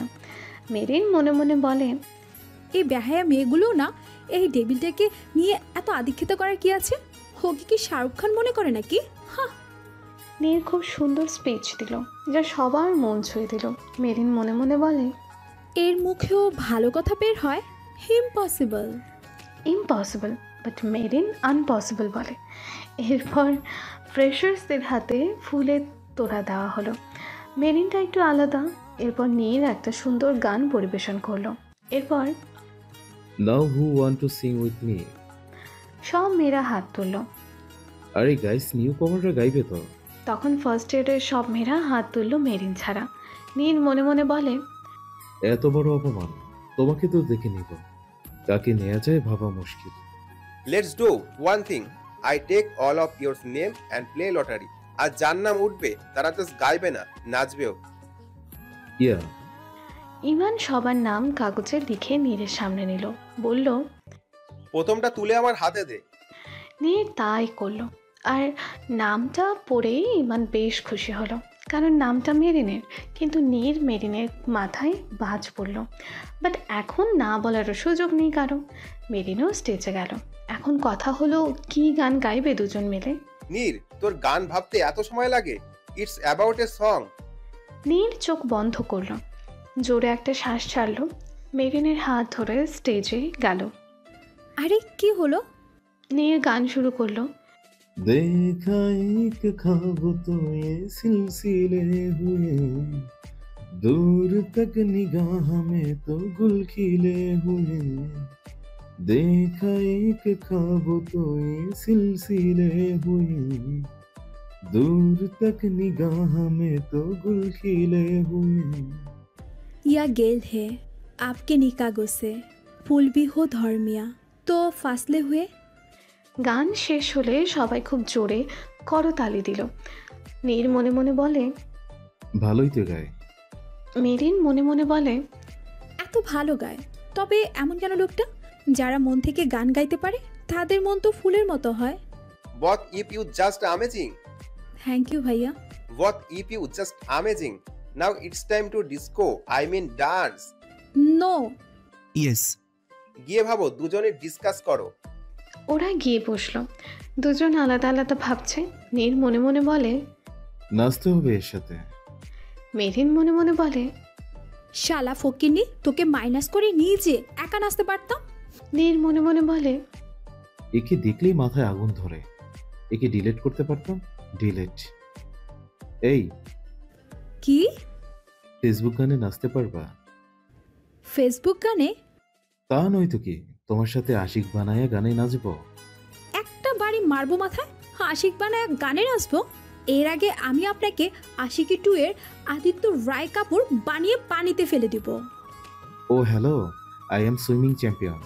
মেরিন মনে মনে বলে, এই বেহায়া মেয়েগুলো না এই টেবিলটাকে নিয়ে এত আদিক্ষেতা করার কি আছে? হোকে কি শাহরুখ খান মনে করে নাকি? হ্যাঁ। নীর খুব সুন্দর স্পিচ দিল, যা সবার মন ছুঁয়ে দিল। মেরিন মনে মনে বলে, এর মুখেও ভালো কথা বের হয়। Impossible. Impossible, but marine impossible বলে। এরপর ফ্রেশার্সদের হাতে ফুলের তোড়া দেওয়া হলো। মেরিনটা একটু আলাদা। এরপর নীর একটা সুন্দর গান পরিবেশন করলো। এরপর now who want to sing with me. সব মেয়েরা হাত তুলল। আরে গাইস, নিউ কমাররা গাইবে তো। তখন ফার্স্ট ইয়ারের সব মেয়েরা হাত তুলল মেরিন ছাড়া। নীর মনে মনে বলে, এত বড় অপমান, তোমাকে তো দেখে নিব, কাকে নেওয়া যায় ভাবা মুশকিল। Let's do one thing, I take all of your name and play lottery. আর যার নাম উঠবে তারা জাস্ট গাইবে না, নাচবেও। ইয়া। ইমান সবার নাম কাগজে লিখে নীরের সামনে নিল, বলল, প্রথমটা তুলে আমার হাতে দে। নীর তাই করলো। আর নামটা পড়ে ইমান বেশ খুশি হলো। কারণ নামটা মেরিনের, কিন্তু নীর মেরিনের মাথায় বাজ পড়ল। বাট এখন না বলারও সুযোগ নেই কারো। মেরিনও স্টেজে গেল। এখন কথা হলো কি গান গাইবে দুজন মিলে। নীর, তোর গান ভাবতে এত সময় লাগে? It's about a song. Neer চোখ বন্ধ করলো, জোরে একটা শ্বাস ছাড়লো, মেরিনের হাত ধরে স্টেজে গেল। আরে কি হলো? নীর গান শুরু করলো। देखा एक ख्वाब तो ये सिलसिले हुए, दूर तक निगाह में तो गुल खिले हुए, देखा एक ख्वाब तो ये सिलसिले हुए, दूर तक निगाह में तो गुल खिले हुए। या गेल है आपके निकागो से फूल भी हो धर्मिया तो फासले हुए। গান শেষ হলে সবাই খুব জোরে করতালি দিল। নীর মনে মনে বলে, ভালোই তো গায়। মেরিন মনে মনে বলে, এত ভালো গায়, তবে এমন কেন লোকটা? যারা মন থেকে গান গাইতে পারে তাদের মন তো ফুলের মতো হয়। What if you just amazing? Thank you ভাইয়া। What if you just amazing? Now it's time to disco. I mean dance. No. Yes. গিয়ে ভাবো, দুজনে ডিসকাস করো। ওরা গিয়ে বসলো। দুজন আলাদা আলাদা ভাবছে। নীর মনে মনে বলে, নাচতে হবে এর সাথে। মেরিন মনে মনে বলে, শালা ফকিনি, তোকে মাইনাস করে নিজে একা নাচতে পারতাম। নীর মনে মনে বলে, একে দেখলেই মাথায় আগুন ধরে, একে ডিলিট করতে পারতাম। ডিলিট। এই কি? ফেসবুক গানে নাচতে পারবা? ফেসবুক গানে? তা নয়তো কি, তোমার সাথে আশিক বানায়া গানে নাচবো। একটা বাড়ি মারবো মাথায়। আশিক বানায় গানে নাচবো? এর আগে আমি আপনাকে আশিকি 2 এর আদিত্য রায় কাপুর বানিয়ে পানিতে ফেলে দিব। Oh hello, I am swimming champion.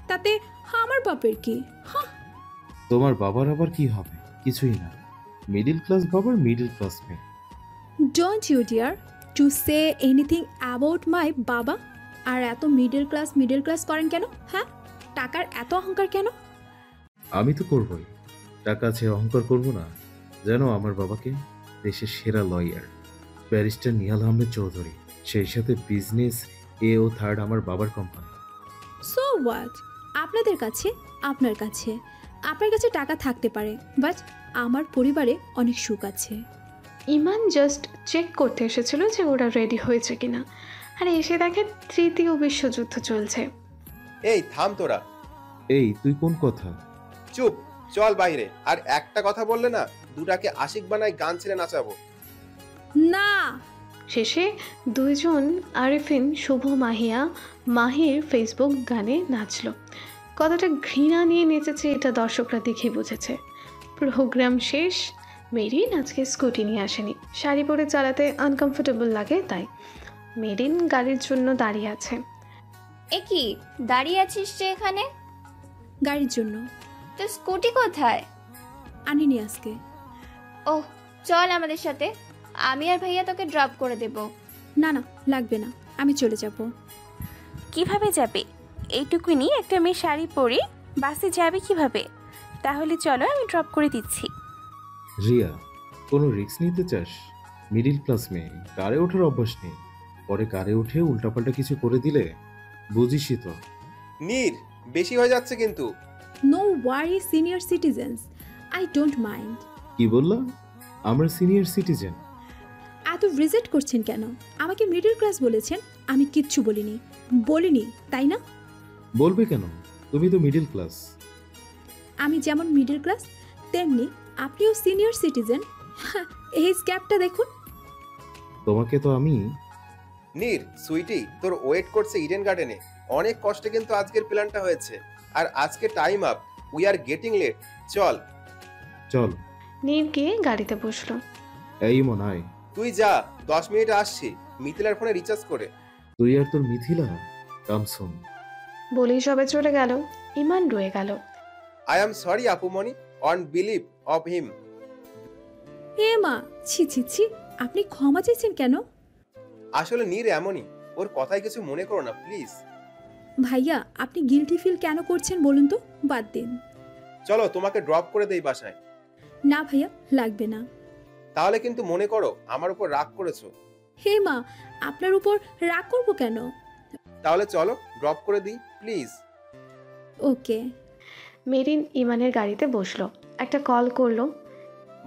তাতে আমার বাপের কি? তোমার বাবার আবার কি হবে? কিছুই না, মিডিল ক্লাস বাবার মিডিল ক্লাস মেয়ে। Don't you dare to say anything about my baba. আর এত মিডল ক্লাস করেন কেন? হ্যাঁ, টাকার এত অহংকার কেন? আমি তো করবই, টাকা আছে অহংকার করবো না? জানো আমার বাবাকে? দেশের সেরা লয়ার ব্যারিস্টার নিহাল আহমেদ চৌধুরী, সেই সাথে বিজনেস এ ও থার্ড আমার বাবার কোম্পানি। So what? আপনার কাছে টাকা থাকতে পারে, বাট আমার পরিবারে অনেক সুখ আছে। ইমান জাস্ট চেক করতে এসেছিল যে ওরা রেডি হয়েছে কিনা, আর এসে দেখে তৃতীয় বিশ্বযুদ্ধ চলছে। এই থাম তোরা। এই তুই কোন কথা? চুপ, চল বাইরে। আর একটা কথা বললে না, দুটাকে আশিক বানাই গান ছেড়ে নাচাবো। না। শেষে দুইজন আরিফিন, শুভ, মাহির ফেসবুক গানে নাচলো। কতটা ঘৃণা নিয়ে নেচেছে এটা দর্শকরা দেখে বুঝেছে। প্রোগ্রাম শেষ। মেরিন আজকে স্কুটি নিয়ে আসেনি, শাড়ি পরে চালাতে আনকমফোর্টেবল লাগে তাই। মেরিন গাড়ির জন্য দাঁড়িয়ে আছে। এ কি দাঁড়িয়ে আছিস যে এখানে? গাড়ির জন্য। তো স্কুটি কোথায়? আনিনি আজকে। ওহ, চল আমাদের সাথে, আমি আর ভাইয়া তোকে ড্রপ করে দেব। না না, লাগবে না, আমি চলে যাব। কিভাবে যাবে? এইটুকুনি একটা মেয়ে শাড়ি পরে বাসে যাবে কিভাবে? তাহলে চলো, আমি ড্রপ করে দিচ্ছি। রিয়া, কোনো রিস্ক নিতে চাস? মিডিল ক্লাস মেয়ে, কারে ওঠার অভ্যাস নেই, পরে কারে উঠে উল্টাপাল্টা কিছু করে দিলে বুঝিসই তো। নীর, বেশি হয়ে যাচ্ছে কিন্তু। No worry senior citizens, I don't mind. কি বললা? আমরা সিনিয়র সিটিজেন? এত রিজেক্ট করছেন কেন? আমাকে মিডল ক্লাস বলেছেন, আমি কিচ্ছু বলিনি, তাই না? বলবে কেন? তুমি তো মিডিল ক্লাস। আমি যেমন মিডল ক্লাস, তেমনি আপনিও সিনিয়র সিটিজেন। এই গ্যাপটা দেখুন। তোমাকে তো আমি। নীর, সুইটি, তোর ওয়েট করছে ইডেন গার্ডেনে। অনেক কষ্টে কিন্তু আজকের প্ল্যানটা হয়েছে, আর আজকে time up, we are getting late. চল। নীর গিয়ে গাড়িতে বসলো। এই মন আয়। তুই যা, 10 মিনিট আসছি, মিথিলার ফোনে রিচার্জ করে। তুই আর তোর মিথিলা কামসুন বলেই সবে চলে গেল। ইমান রয়ে গেল। আই এম সরি আপুমনি, অন বিলিভ অফ হিম। এ মা, ছি, আপনি ক্ষমা চেয়েছেন কেন? আসলে নীর এমনই, ওর কথায় কিছু মনে করো না প্লিজ। ভাইয়া, আপনি গিলটি ফিল কেন করছেন বলুন তো? বাদ দিন। চলো তোমাকে ড্রপ করে দেই বাসায়। না ভাইয়া, লাগবে না। তাহলে কিন্তু মনে করো আমার উপর রাগ করেছো। হে মা, আপনার উপর রাগ করবো কেন? তাহলে চলো ড্রপ করে দিই প্লিজ। ওকে। মেরিন ইমানের গাড়িতে বসলো, একটা কল করলো।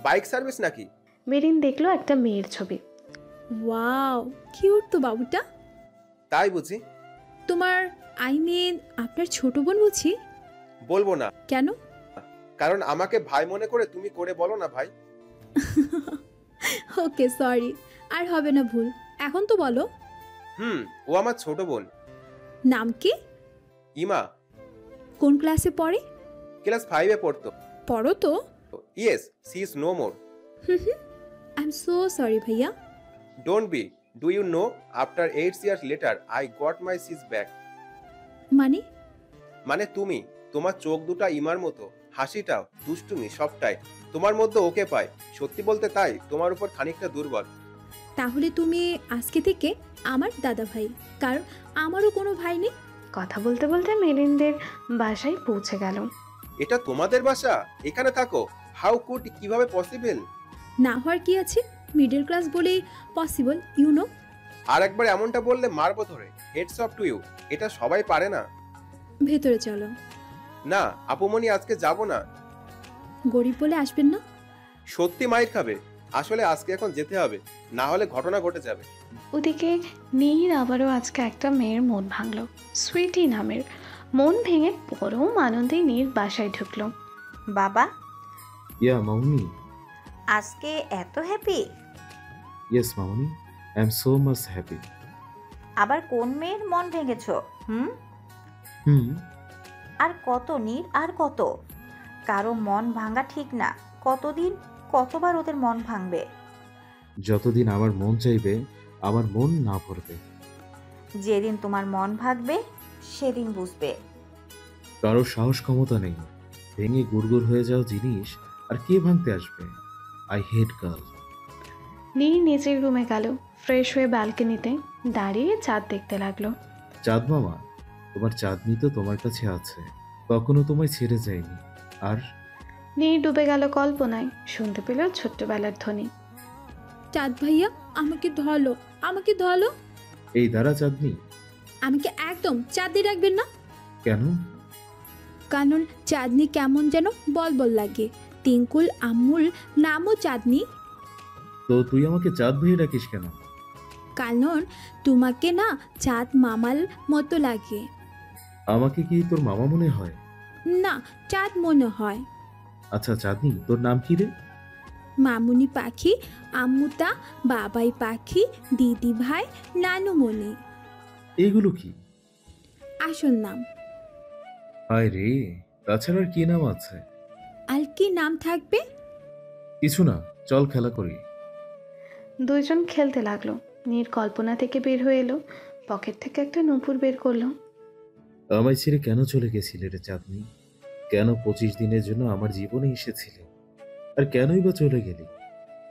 বাইক সার্ভিস নাকি? মেরিন দেখলো একটা মেয়ের ছবি। ওয়াও, কিউট তো বাবুটা। তাই বুঝি? তোমার আপনার ছোট বোন বুঝি? বলবো না। কেন? কারণ আমাকে ভাই মনে করে তুমি করে বলো না ভাই। ওকে সরি, আর হবে না ভুল। এখন তো বলো। ও আমার ছোট বোন। নাম কি? ইমা। কোন ক্লাসে পড়ে? ক্লাস 5-এ পড়তো। পড়ো তো? Yes, she is no more. I am so sorry ভাইয়া। Don't be. Do you know after 8 years later I got my sis back? মানে তুমি, তোমার চোখ দুটা ইমার মতো, হাসিটাও, দুষ্টুমি সবটাই তোমার মধ্যে ওকে পায়। সত্যি বলতে তাই তোমার উপর খানিকটা দুর্বল। তাহলে তুমি আজকে থেকে আমার দাদা ভাই, কারণ আমারও কোনো ভাই নেই। কথা বলতে বলতে মেরিনদের বাসায় পৌঁছে গেল। এটা তোমাদের বাসা? এখানে থাকো? হাউ কুড, কিভাবে পসিবল? না হওয়ার কি আছে, মিডল ক্লাস বলেই পসিবল, ইউ নো। আর একবার এমনটা বললে মারবো ধরে। হেডস অফ টু ইউ, এটা সবাই পারে না। ভেতরে চলো। না আপুমনি, আজকে যাব না। গরিব বলে আসবেন না? সত্যি মাইর খাবে। আসলে আজকে এখন যেতে হবে, না হলে ঘটনা ঘটে যাবে। ওদিকে নীর আবারও আজকে একটা মেয়ের মন ভাঙলো, সুইটি নামের। মন ভেঙে পরম আনন্দে নীর বাসায় ঢুকলো। বাবা, ইয়া মামুনি। আজকে এত happy? Yes Mamuni, I am so much happy. আবার কোন মেয়ের মন ভেঙেছো? আর কত নীর, আর কত? কারো মন ভাঙা ঠিক না। কতদিন, কতবার ওদের মন ভাঙবে? যতদিন আমার মন চাইবে আমার মন না ভরবে। যেদিন তোমার মন ভাঙবে সেদিন বুঝবে। কারো সাহস ক্ষমতা নেই, ভেঙে গুড়গুড় হয়ে যাওয়া জিনিস আর কে ভাঙতে আসবে? I hate girl. নীর নিজের রুমে গেল, ফ্রেশ হয়ে ব্যালকনিতে দাঁড়িয়ে চাঁদ দেখতে লাগলো। চাঁদ মামা, তোমার চাঁদনি তো তোমার কাছে আছে, কখনো তোমায় ছেড়ে যায়নি। আর নীর ডুবে গেল কল্পনায়, শুনতে পেল ছোট্টবেলার ধ্বনি। চাঁদ ভাইয়া, আমাকে ধরলো, আমাকে ধরলো। এই দাঁড়া চাঁদনি, আমাকে একদম চাঁদনি রাখবেন না। কেন? কারণ চাঁদনি কেমন যেন বল বল লাগে। টিঙ্কুল আম্মুর নামও চাঁদনি। তো তুই আমাকে চাঁদ ভাই রাখিস কেন? কারণ তোমাকে না চাঁদ মামার মতো লাগে। আমাকে কি তোর মামা মনে হয়? না, চাঁদ মনে হয়। আচ্ছা চাঁদনি, তোর নাম কি রে? মামুনি পাখি, আম্মুতা, বাবাই পাখি, দিদি ভাই, নানুমণি। এগুলো কি? আসল নাম। হায় রে, তাছাড়া আর কি নাম আছে? আর কি নাম থাকবে? কিছু না, চল খেলা করি। দুইজন খেলতে লাগলো। নীর কল্পনা থেকে বের হয়ে এলো, পকেট থেকে একটা নূপুর বের করলো। আমায় ছেড়ে কেন চলে গেছিলে রে চাঁদনি? কেন 25 দিনের জন্য আমার জীবনে এসেছিলে? আর কেনই বা চলে গেলি?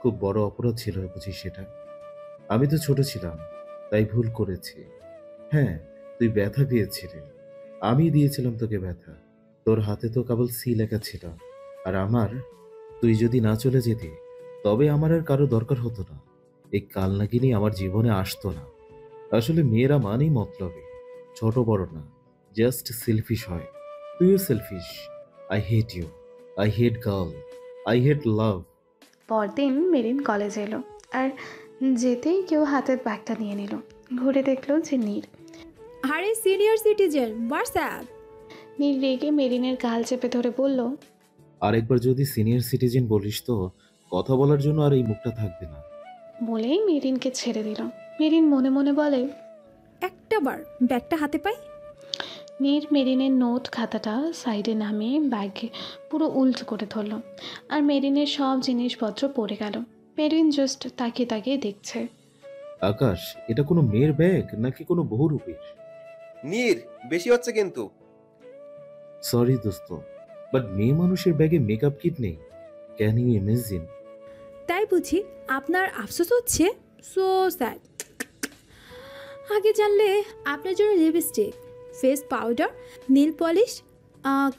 খুব বড় অপরাধ ছিল বুঝি সেটা? আমি তো ছোট ছিলাম, তাই ভুল করেছি। হ্যাঁ, তুই ব্যথা পেয়েছিলি, আমি দিয়েছিলাম তোকে ব্যথা। তোর হাতে তো কেবল সি লেখা ছিল, আর আমার, তুই যদি না চলে যেতি তবে আমার আর কারো দরকার হতো না। এই কালনাগিনী আমার জীবনে আসতো না। আসলে মেয়েরা মানেই মতলবী, ছোট বড় না, জাস্ট সেলফিশ হয়। তুইও selfish. I hate you, I hate girl, I hate love. পরদিন মেরিন কলেজে এলো, আর যেতেই কেউ হাতের ব্যাগটা নিয়ে নিল। ঘুরে দেখলো যে নীর। আরে সিনিয়র সিটিজেন, হোয়াটসঅ্যাপ? নীর রেগে মেরিনের গাল চেপে ধরে বলল, আরেকবার যদি সিনিয়র সিটিজেন বলিস তো কথা বলার জন্য আর এই মুখটা থাকবে না। বলেই মেরিনকে ছেড়ে দিল। মেরিন মনে মনে বলে, একটা বার ব্যাগটা হাতে পাই। নীর মেরিনের নোট খাতাটা সাইডে নামিয়ে ব্যাগে পুরো উল্টো করে ধরল, আর মেরিনের সব জিনিসপত্র পড়ে গেল। মেরিন জাস্ট তাকিয়ে তাকিয়ে দেখছে। আকাশ, এটা কোনো মেয়ের ব্যাগ নাকি কোনো বহুরূপীর? নীর, বেশি হচ্ছে কিন্তু। সরি দোস্ত, বাট মেয়ে মানুষের ব্যাগে মেকআপ কিট নেই। Can you imagine? তাই বুঝি আপনার আফসোস হচ্ছে? So sad. আগে জানলে আপনার জন্য lipstick, face powder, nail polish,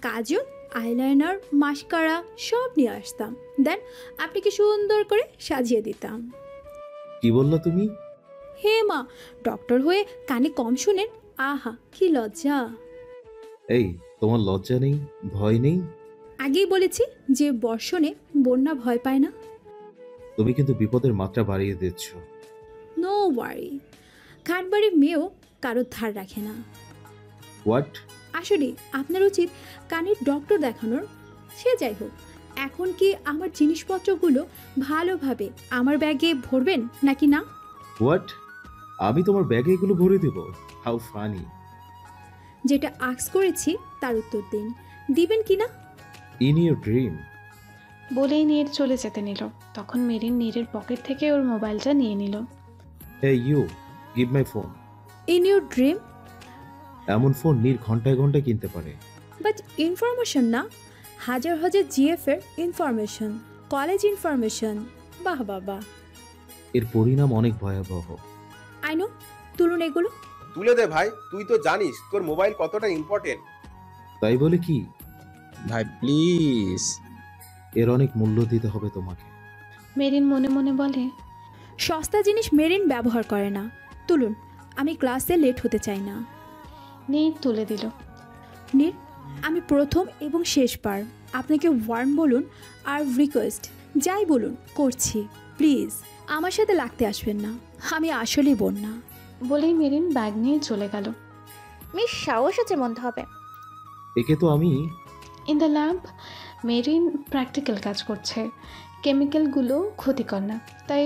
kajal eyeliner, mascara সব নিয়ে আসতাম। দেন আপনাকে সুন্দর করে সাজিয়ে দিতাম। কি বললা তুমি? হে মা, ডক্টর হয়ে কানে কম শুনেন? আহা কি লজ্জা! এই, তোমার লজ্জা নেই, ভয় নেই? আগেই বলেছি যে বর্ষণে বন্যা ভয় পায় না। তুমি কিন্তু বিপদের মাত্রা বাড়িয়ে দিচ্ছ। নো ওয়ারি, খাটবাড়ির মেয়েও কারোর ধার রাখে না। হোয়াট? আসলে আপনার উচিত কানের ডক্টর দেখানোর। সে যাই হোক, এখন কি আমার জিনিসপত্রগুলো ভালোভাবে আমার ব্যাগে ভরবেন নাকি না? হোয়াট? আমি তোমার ব্যাগে এগুলো ভরে দেব? How funny! যেটা আস্ক করেছি তার উত্তর দিন, দিবেন কি না? In your dream. বলেই নীর চলে যেতে নিল। তখন মেরিন নীরের পকেট থেকে ওর মোবাইলটা নিয়ে নিল। Hey you, give my phone. In your dream? এমন ফোন নীর ঘন্টায় ঘন্টায় কিনতে পারে। বাট ইনফরমেশন না, হাজার হাজার জিএফ এর ইনফরমেশন, কলেজ ইনফরমেশন। বাহ বাবা, এর পরিণাম অনেক ভয়াবহ। আই নো, তুলুন এগুলো। তুলে দে ভাই, তুই তো জানিস তোর মোবাইল কতটা ইম্পর্টেন্ট। তাই বলে কি? ভাই প্লিজ। এর অনেক মূল্য দিতে হবে তোমাকে। মেরিন মনে মনে বলে, সস্তা জিনিস মেরিন ব্যবহার করে না। তুলুন, আমি ক্লাসে লেট হতে চাই না। নীর তুলে দিল। নীর, আমি প্রথম এবং শেষবার আপনাকে ওয়ার্ন বলুন আর রিকোয়েস্ট যাই বলুন করছি, প্লিজ আমার সাথে লাগতে আসবেন না। আমি আসলেই বোন না। বলেই মেরিন ব্যাগ নিয়ে চলে গেল। মিস সাহস আছে মনে হবে। একে তো আমি। In the lab marine practical কাজ করছে। কেমিক্যালগুলো ক্ষতিকর না, তাই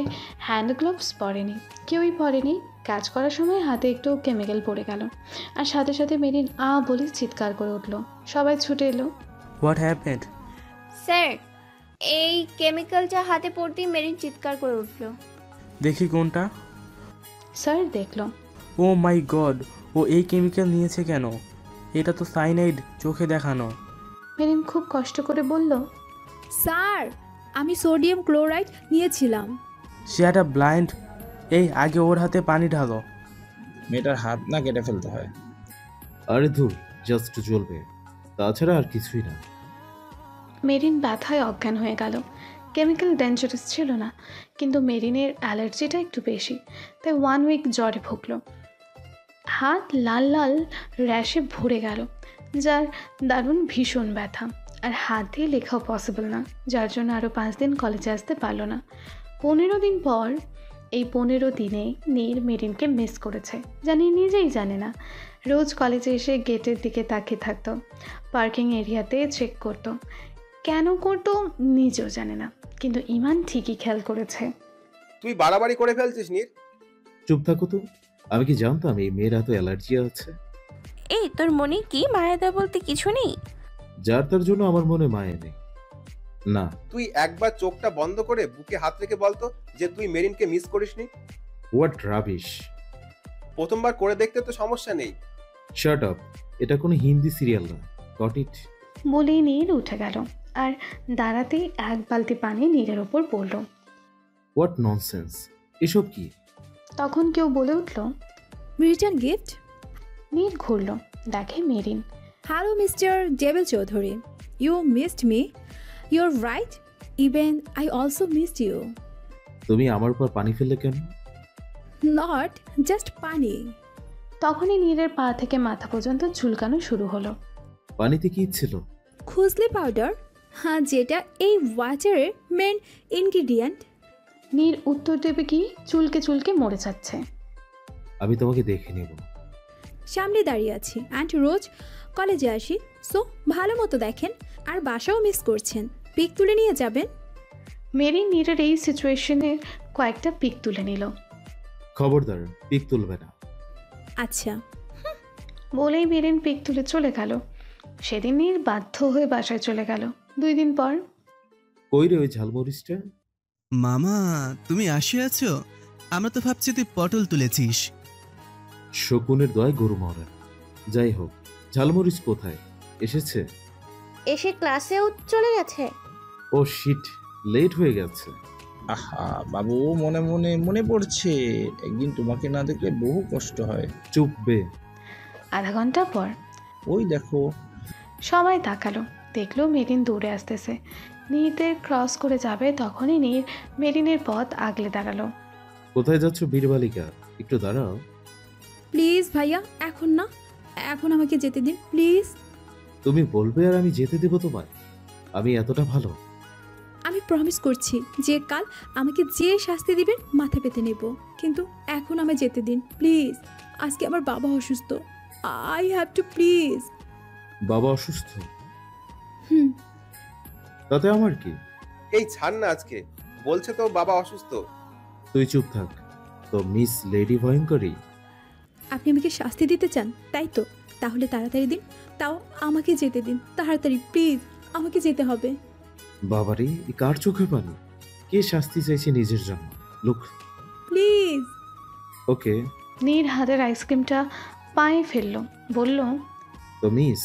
হ্যান্ড গ্লোভস পরেনি, কেউই পরেনি। কাজ করার সময় হাতে একটু কেমিক্যাল পড়ে গেল, আর সাথে সাথে মেরিন বলে চিৎকার করে উঠল। সবাই ছুটে এলো। What happened? স্যার, এই কেমিক্যালটা হাতে পড়তেই মেরিন চিৎকার করে উঠল। দেখি কোনটা। স্যার দেখল। ও মাই গড, ও এই কেমিক্যাল নিয়েছে কেন? এটা তো সাইনাইড, চোখে দেখানো। মেরিন খুব কষ্ট করে বলল, স্যার আমি সোডিয়াম ক্লোরাইড নিয়েছিলাম। সে একটা ব্লাইন্ড। এই আগে ওর হাতে পানি ঢালো। মেয়েটার হাত না কেটে ফেলতে হয়। আরে ধুর, জাস্ট জ্বলবে, তাছাড়া আর কিছুই না। মেরিন ব্যথায় অজ্ঞান হয়ে গেল। কেমিক্যাল ডেঞ্জারাস ছিল না, কিন্তু মেরিনের অ্যালার্জিটা একটু বেশি, তাই 1 উইক জ্বরে ভুগল। হাত লাল লাল র্যাশে ভরে গেল, যার দারুণ ভীষণ ব্যথা। আর হাত দিয়ে লেখাও পসিবল না, যার জন্য আরও 5 দিন কলেজে আসতে পারল না। 15 দিন পর, এই 15 দিনে নীর মেরিনকে মিস করেছে, জানি নিজেই জানে না। রোজ কলেজে এসে গেটের দিকে তাকিয়ে থাকতো, পার্কিং এরিয়াতে চেক করতো। কেন করতো নিজেও জানে না, কিন্তু ইমান ঠিকই খেয়াল করেছে। তুই বাড়াবাড়ি করে ফেলছিস নীর। চুপ থাকো তো, আমি কি জানতাম এই মেয়ের এত অ্যালার্জি আছে? এই তোর মনে কি মায়াদা বলতে কিছু নেই? যার তার জন্য আমার মনে মায়া নেই। না। তুই একবার চোখটা বন্ধ করে বুকে হাত রেখে বলতো যে তুই মেরিনকে মিস করিসনি। What rubbish! প্রথমবার করে দেখতে তো সমস্যা নেই। শাট আপ, এটা কোনো হিন্দি সিরিয়াল না। Got it? বলেই নীর উঠে গেল, আর দাঁড়াতেই 1 বালতি পানি নীরের ওপর পড়ল। হোয়াট ননসেন্স, এসব কি? তখন কেউ বলে উঠল, রিটার্ন গিফট। নীর ঘুরল, দেখে Merin. Hello mister devil Chowdhury, you missed me. You're right, even I also missed you. তুমি আমার উপর পানি ফেললে কেন? নট জাস্ট পানি। তখনই নীরের পা থেকে মাথা পর্যন্ত চুলকানো শুরু হলো। পানিতে কি ছিল? খুজলি পাউডার, হ্যাঁ, যেটা এই ওয়াটারের মেন ইনগ্রিডিয়েন্ট। নীর উত্তর দেবে কি চুলকে চুলকে মরে যাচ্ছে। আমি তোমাকে দেখে নেব। সামনে দাঁড়িয়ে আছি অ্যান্ড রোজ কলেজে আসি, সো ভালো মতো দেখেন। আর বাসাও মিস করছেন, পিক তুলে নিয়ে যাবেন। মেরিন নীরের এই সিচুয়েশনের কয়েকটা পিক তুলে নিল। খবরদার, পিক তুলবে না। আচ্ছা। বলেই মেরিন পিক তুলে চলে গেল। সেদিন নীর বাধ্য হয়ে বাসায় চলে গেল। 2 দিন পর, কই রে ওই ঝালমরিচটা? মামা তুমি আসে আছো? আমরা তো ভাবছি তুই পটল তুলেছিস। শকুনের দয় গরু মরা। যাই হোক, ঝালমরিচ কোথায়? এসেছে? এসে ক্লাসেও চলে গেছে। ও শিট, লেট হয়ে গেছে। আহা বাবু, মনে মনে মনে পড়ছে, একদিন তোমাকে না দেখলে বহু কষ্ট হয়। চুপ বে। আধা ঘন্টা পর, ওই দেখো। সবাই তাকালো, দেখলো মেরিন দৌড়ে আসতেছে। নীরদের ক্রস করে যাবে, তখনই নীর মেরিনের পথ আগলে দাঁড়ালো। কোথায় যাচ্ছ বীরবালিকা? একটু দাঁড়াও। প্লিজ ভাইয়া, এখন না, এখন আমাকে যেতে দিন প্লিজ। তুমি বলবে আর আমি যেতে দেবো তোমায়? আমি এতটা ভালো? আমি প্রমিস করছি যে কাল আমাকে যে শাস্তি দিবেন মাথা পেতে নেব, কিন্তু এখন আমায় যেতে দিন প্লিজ। আজকে আমার বাবা অসুস্থ, আই হ্যাভ টু প্লিজ। বাবা অসুস্থ? হুম। তাতে আমার কি? এই ছাড় না, আজকে বলছে তো বাবা অসুস্থ। তুই চুপ থাক। তো মিস লেডি ভয়ঙ্করী, আপনি আমাকে শাস্তি দিতে চান তাই তো? তাহলে তাড়াতাড়ি দিন, তাও আমাকে যেতে দিন তাড়াতাড়ি প্লিজ, আমাকে যেতে হবে। বাবারে এ কার চোখে পানি? কে শাস্তি চাইছে নিজের জন্য? Look please. ওকে। নীর হাতের আইসক্রিমটা পায়ে ফেললো, বলল, তো miss,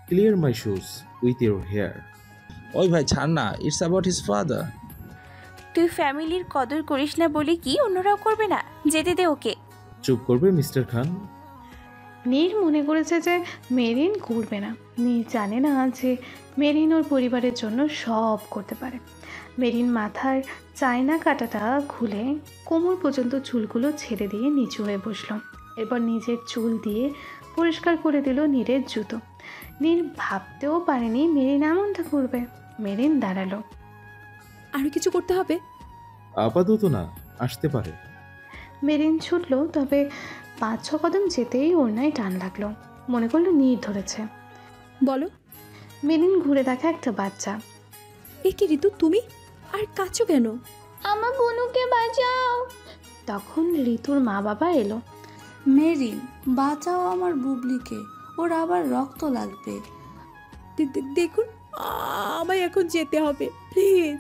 clear my shoes with your hair. ওই ভাই ছাড় না, ইটস অ্যাবাউট হিজ ফাদার। তুই ফ্যামিলির কদর করিস না বলে কি অন্যরাও করবে না? যেতে দে ওকে। চুপ করবে মিস্টার খান? নীর মনে করেছে যে মেরিন ঘুরবে না। নীর জানে না যে মেরিন ওর পরিবারের জন্য সব করতে পারে। মেরিন মাথার চায়না কাটাটা খুলে কোমর পর্যন্ত চুলগুলো ছেড়ে দিয়ে নিচু হয়ে বসলো। এরপর নিজের চুল দিয়ে পরিষ্কার করে দিল নীরের জুতো। নীর ভাবতেও পারেনি মেরিন এমনটা করবে। মেরিন দাঁড়ালো। আরো কিছু করতে হবে? আপাতত না, আসতে পারে। মেরিন ছুটলো, তবে 5-6 কদম যেতেই ওড়নায় টান লাগলো। মনে করলো নীর ধরেছে। বলো। মেরিন ঘুরে দেখে একটা বাচ্চা। এ কি ঋতু, তুমি? আর কাঁদছো কেন? আমার বোনুকে বাঁচাও। তখন ঋতুর মা বাবা এলো। মেরিন, বাঁচাও আমার বুবলিকে, ওর আবার রক্ত লাগবে। দেখুন, আমায় এখন যেতে হবে প্লিজ।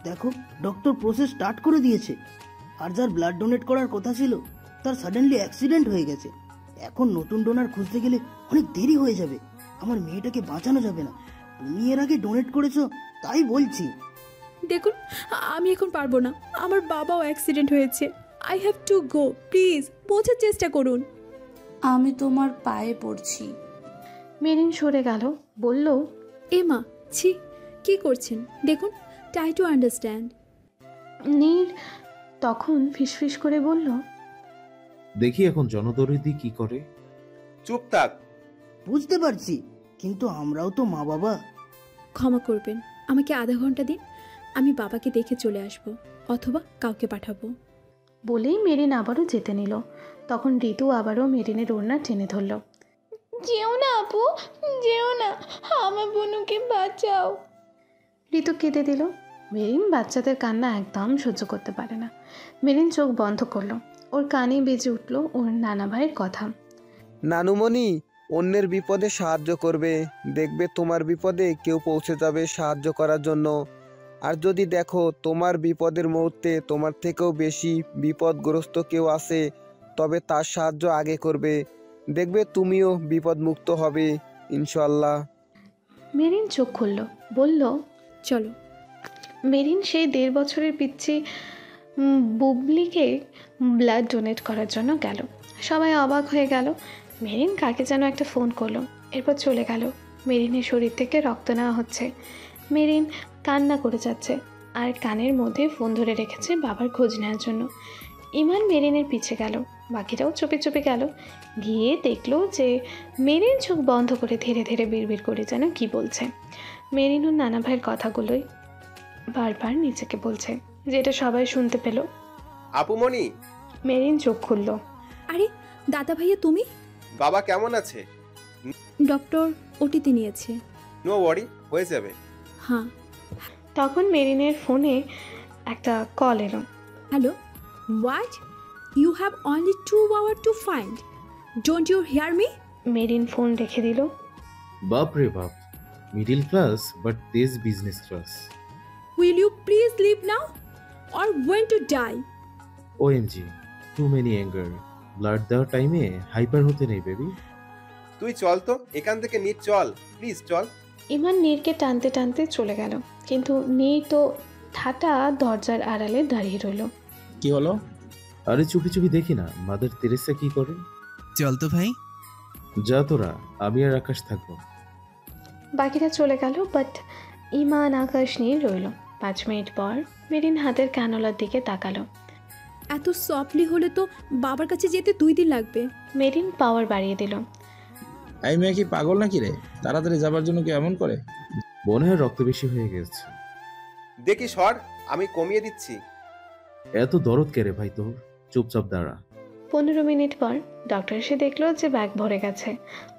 দেখো, ডক্টর প্রসেস স্টার্ট করে দিয়েছে। আর যার ব্লাড ডোনেট করার কথা ছিল তার সাডেনলি অ্যাক্সিডেন্ট হয়ে গেছে। এখন নতুন ডোনার খুঁজতে গেলে অনেক দেরি হয়ে যাবে। আমার মেয়েটাকে বাঁচানো যাবে না। তুমি এর আগে ডোনেট করেছো তাই বলছি। দেখুন, আমি এখন পারবো না, আমার বাবাও অ্যাক্সিডেন্ট হয়েছে। I have to go, please বোঝার চেষ্টা করুন। আমি তোমার পায়ে পড়ছি। মেরিন সরে গেল, বলল, এ মা, ছি, কি করছেন? দেখুন, ট্রাই টু আন্ডারস্ট্যান্ড। নীর তখন ফিসফিস করে বলল, দেখি এখন জনদরিদ্র কি করে। চুপ থাক। বুঝতে পারছি, কিন্তু আমরাও তো মা বাবা। ক্ষমা করবেন, আমাকে আধা ঘন্টা দিন, আমি বাবাকে দেখে চলে আসব, অথবা কাউকে পাঠাবো। বলেই মেরিন আবারও যেতে নিল। তখন ঋতু আবারও মেরিনের ওড়না টেনে ধরল। যেও না আপু, যেও না, আমার বোনুকে বাঁচাও। ঋতু কেঁদে দিল। মেরিন বাচ্চাদের কান্না একদম সহ্য করতে পারে না। মেরিন চোখ বন্ধ করলো। ওর কানে বেজে উঠল ওর নানা ভাইয়ের কথা। নানুমণি, অন্যের বিপদে সাহায্য করবে, দেখবে তোমার বিপদে কেউ পৌঁছে যাবে সাহায্য করার জন্য। আর যদি দেখো তোমার বিপদের মুহূর্তে তোমার থেকেও বেশি বিপদগ্রস্ত কেউ আছে, তবে তার সাহায্য আগে করবে, দেখবে তুমিও বিপদমুক্ত হবে ইনশাল্লাহ। মেরিন চোখ খুলল, বলল, চলো। মেরিন সেই 1.5 বছরের পিচ্ছি বুবলিকে ব্লাড ডোনেট করার জন্য গেল। সবাই অবাক হয়ে গেল। মেরিন কাকে যেন একটা ফোন করলো, এরপর চলে গেল। মেরিনের শরীর থেকে রক্ত নেওয়া হচ্ছে। মেরিন কান্না করে যাচ্ছে আর কানের মধ্যে ফোন ধরে রেখেছে বাবার খোঁজ নেওয়ার জন্য। ইমান মেরিনের পিছে গেল, বাকিরাও চুপে চুপে গেল। গিয়ে দেখলো যে মেরিন চোখ বন্ধ করে ধীরে ধীরে বিড়বিড় করে যেন কি বলছে। মেরিন ওর নানা ভাইয়ের কথাগুলোই বারবার নিজেকে বলছে, যেটা সবাই শুনতে পেল। আপুমণি। মেরিন চোখ খুলল। আরে দাদা ভাইয়া, তুমি? বাবা কেমন আছে? ডক্টর ওটিতে নিয়েছে। নো ওয়ারি, হয়ে যাবে। হ্যাঁ। তখন মেরিনের ফোনে একটা কল এলো। Hello, what? You have only 2 hours to find, don't you hear me? Merin phone রেখে দিল। বাপ রে বাপ, মিডিল ক্লাস বাট তেজ business class. Will you please leave now or going to die? OMG, too many anger. Blood দেওয়ার টাইমে hyper হতে নেই বেবি। তুই চল তো এখান থেকে, নীর চল প্লিজ চল। ইমান নীরকে টানতে টানতে চলে গেল, কিন্তু নীর তো ঠাটা দরজার আড়ালে দাঁড়িয়ে রইল। কি হলো? আরে চুপি চুপি দেখি না মাদার তেরেসা কি করে। চল তো ভাই। যা তোরা, আমি আর আকাশ থাকবো। বাকিরা চলে গেল, বাট ইমান, আকাশ নিয়ে রইল। 5 মিনিট পর মেরিন হাতের ক্যানোলার দিকে তাকালো। এত সফটলি হলে তো বাবার কাছে যেতে 2 দিন লাগবে। মেরিন পাওয়ার বাড়িয়ে দিল। এই মেয়ে কি পাগল নাকি রে? তাড়াতাড়ি যাবার জন্য কি এমন করে? বোনের রক্ত বেশি হয়ে গেছে। দেখি সর, আমি কমিয়ে দিচ্ছি। এত দরদ কে রে ভাই তোর? চুপচাপ দাঁড়া। 15 মিনিট পর ডক্টর এসে দেখলো যে ব্যাগ ভরে গেছে,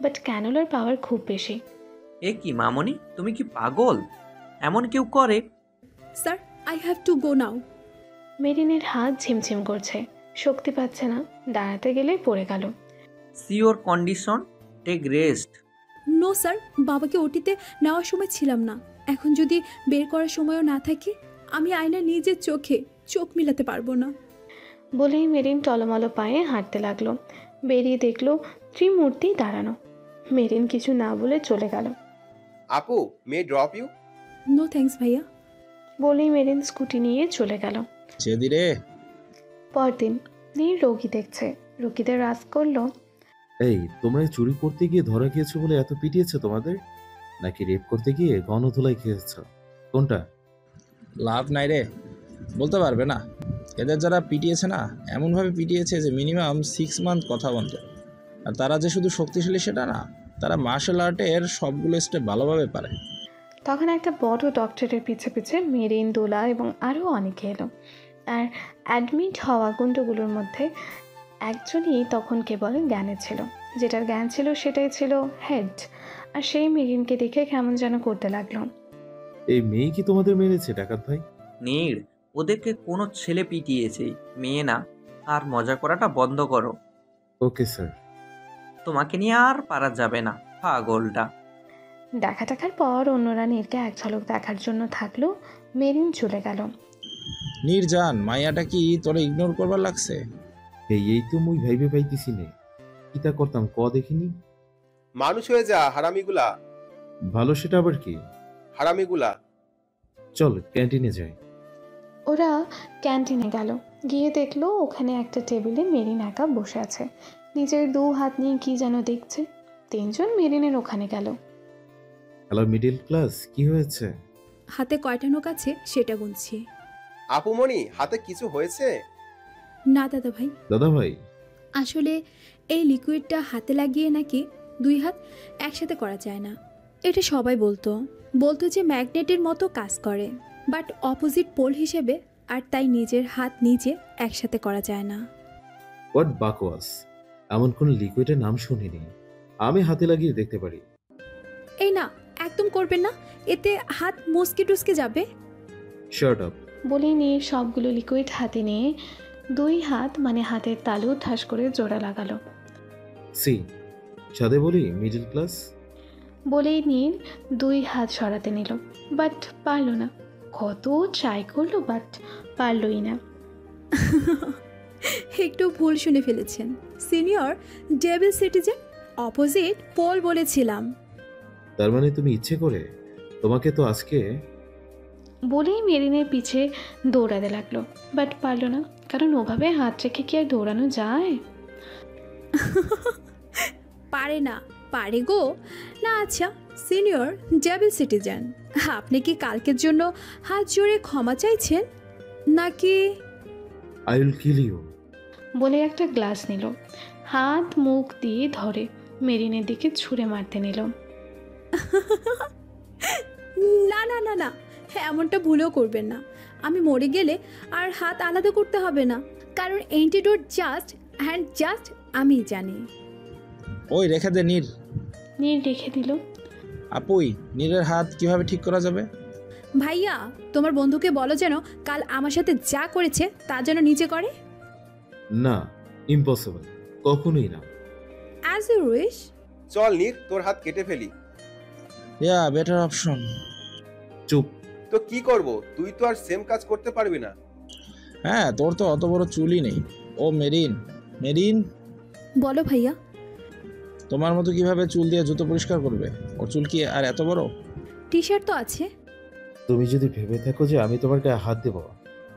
বাট ক্যানোলার পাওয়ার খুব বেশি। এ কি মামনি, তুমি কি পাগল? এমন কেউ করে? Sir, I have to go now. মেরিনের হাত ঝিমঝিম করছে, শক্তি পাচ্ছে না, দাঁড়াতে গেলে পড়ে গেল। See your condition, take rest. No sir, বাবাকে ওটিতে নেওয়ার সময় ছিলাম না। এখন যদি বের করার সময়ও না থাকে, আমি আয়না নিজের চোখ মিলাতে পারবো না। বলেই মেরিন টলমলো পায়ে হাঁটতে লাগলো। বেরিয়ে দেখলো ত্রিমূর্তি দাঁড়ানো। মেরিন কিছু না বলে চলে গেল। আপু, মে ড্রপ ইউ? নো থ্যাঙ্কস ভাইয়া। বলেই মেরিন স্কুটি নিয়ে চলে গেল। সেদিরে পরদিন নীর রোগী দেখছে। রোগীদের রাজ করলো, এই তোমরা চুরি করতে গিয়ে ধরা খেয়েছো বলে এত পিটিয়েছে তোমাদের, নাকি রেপ করতে গিয়ে গণধোলাই খেয়েছ? কোনটা? লাভ নাই রে, বলতে পারবে না। এদের যারা পিটিয়েছে না, এমনভাবে পিটিয়েছে যে মিনিমাম 6 মান্থ কথা বন্ধ। আর তারা যে শুধু শক্তিশালী সেটা না, তারা মার্শাল আর্টের সবগুলো স্টেপ ভালোভাবে পারে। তখন একটা বড় ডক্টরের পিছে পিছে মেরিন, দোলা এবং আরও অনেকে এলো। আর অ্যাডমিট হওয়া গুন্ডগুলোর মধ্যে একজনই তখন কেবল জ্ঞানে ছিল। যেটার জ্ঞান ছিল সেটাই ছিল হেড। আর সেই মেরিনকে দেখে কেমন যেন করতে লাগলো। এই মেয়ে কি তোমাদের মেরেছে ডাকাত ভাই? নীর, ওদেরকে কোনো ছেলে পিটিয়েছে, মেয়ে না। আর মজা করাটা বন্ধ করো। Okay sir. তোমাকে নিয়ে আর পারা যাবে না, পাগলটা। দেখার পর অন্যরা নীরকে এক ঝলক দেখার জন্য থাকলো। মেরিন চলে গেল। নির্জান, মাইয়াটা কি তোরা ইগনোর করবার লাগছে? এই তো মুই ভাইবে পাইতেছি নে, কিতা করতাম ক দেখিনি। মানুষ হয়ে যা হারামিগুলা। ভালো সেটা আবার কি? হারামিগুলা। চল ক্যান্টিনে যাই। ওরা ক্যান্টিনে গেল। গিয়ে দেখলো ওখানে একটা টেবিলে মেরিন একা বসে আছে। নিজের 2 হাত নিয়ে কি যেন দেখছে। 3 জন মেরিনের ওখানে গেল। হ্যালো মিডল ক্লাস, কি হয়েছে? হাতে কয়টা নখ আছে সেটা গুনছি। আপুমণি, হাতে কিছু হয়েছে? না দাদা ভাই। দাদা ভাই, আসলে এই লিকুইডটা হাতে লাগিয়ে নাকি 2 হাত একসাথে করা যায় না। এটা সবাই বলতো যে ম্যাগনেটের মতো কাজ করে, বাট অপোজিট পোল হিসেবে। আর তাই নিজের হাত নিজে একসাথে করা যায় না। হোয়াট বাকওয়াস! এমন কোন লিকুইডের নাম শুনিনি। আমি হাতে লাগিয়ে দেখতে পারি। এই না, একদম করবেন না, এতে হাত মুসকে যাবে। Shut up. বলেই নিয়ে সবগুলো লিকুইড হাতে নিয়ে 2 হাত মানে হাতের তালু ঠাস করে জোড়া লাগালো। সি সাদে বলি মিডল ক্লাস। বলেই নীর 2 হাত সরাতে নিল, বাট পারল না। কত ট্রাই করলো, বাট পারলই না। একটু ভুল শুনে ফেলেছেন। Senior devil citizen, opposite pole বলেছিলাম। তার মানে তুমি ইচ্ছে করে? তোমাকে তো আজকে। বলেই মেরিনের পিছে দৌড়াতে লাগলো, বাট পারল না, কারণ ওভাবে হাত রেখে কি আর দৌড়ানো যায়? পারে গো না। আচ্ছা সিনিয়র ডেভিল সিটিজেন, আপনি কি কালকের জন্য হাত জোড়ে ক্ষমা চাইছেন নাকি? I will kill you. বলে একটা গ্লাস নিল, হাত মুখ দিয়ে ধরে মেরিনের দিকে ছুঁড়ে মারতে নিল। না না না না, এমনটা ভুলেও করবেন না। আমি মরে গেলে আর হাত আলাদা করতে হবে না, কারণ অ্যান্টিডোট জাস্ট আমি জানি। ওই রেখে দে নীর রেখে দিল। আপুই, নীরের হাত কিভাবে ঠিক করা যাবে? ভাইয়া, তোমার বন্ধুকে বলো যেন কাল আমার সাথে যা করেছে তা যেন নিজে করে। না, ইম্পসিবল, কখনোই না। As you wish. চল নীর, তোর হাত কেটে ফেলি। Yeah better option. চুপ। তো কি করব? তুই তো আর সেম কাজ করতে পারবি না। হ্যাঁ, তোর তো অত বড় চুলই নেই। ও মেরিন বলো ভাইয়া। তোমার মতো কিভাবে চুল দিয়ে জুতো পরিষ্কার করবে? ওর চুল কি আর এত বড়? টি শার্ট তো আছে। তুমি যদি ভেবে থাকো যে আমি তোমার গায়ে হাত দেব,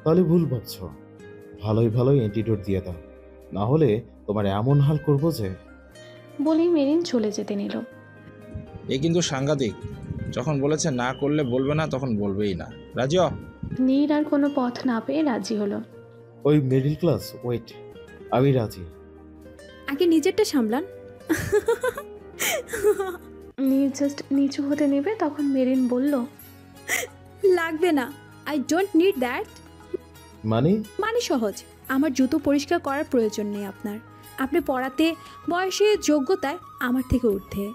তাহলে ভুল ভাবছো। ভালোই অ্যান্টিডোট দিয়ে দাও, না হলে তোমার এমন হাল করবো যে। বলেই মেরিন চলে যেতে নিল। এ কিন্তু সাংঘাতিক। যখন বলেছে না করলে বলবে না, তখন বলবেই না। রাজি হ? নীর আর কোনো পথ না পেয়ে রাজি হলো। ওই মিডল ক্লাস, ওয়েট, আমি রাজি। আগে নিজেরটা সামলান। নীর জাস্ট নিচু হতে নেবে, তখন মেরিন বলল, লাগবে না, আই ডোন্ট নিড দ্যাট। মানে সহজ, আমার জুতো পরিষ্কার করার প্রয়োজন নেই আপনার। আপনি পড়াতে, বয়সে, যোগ্যতায় আমার থেকে ঊর্ধ্বে,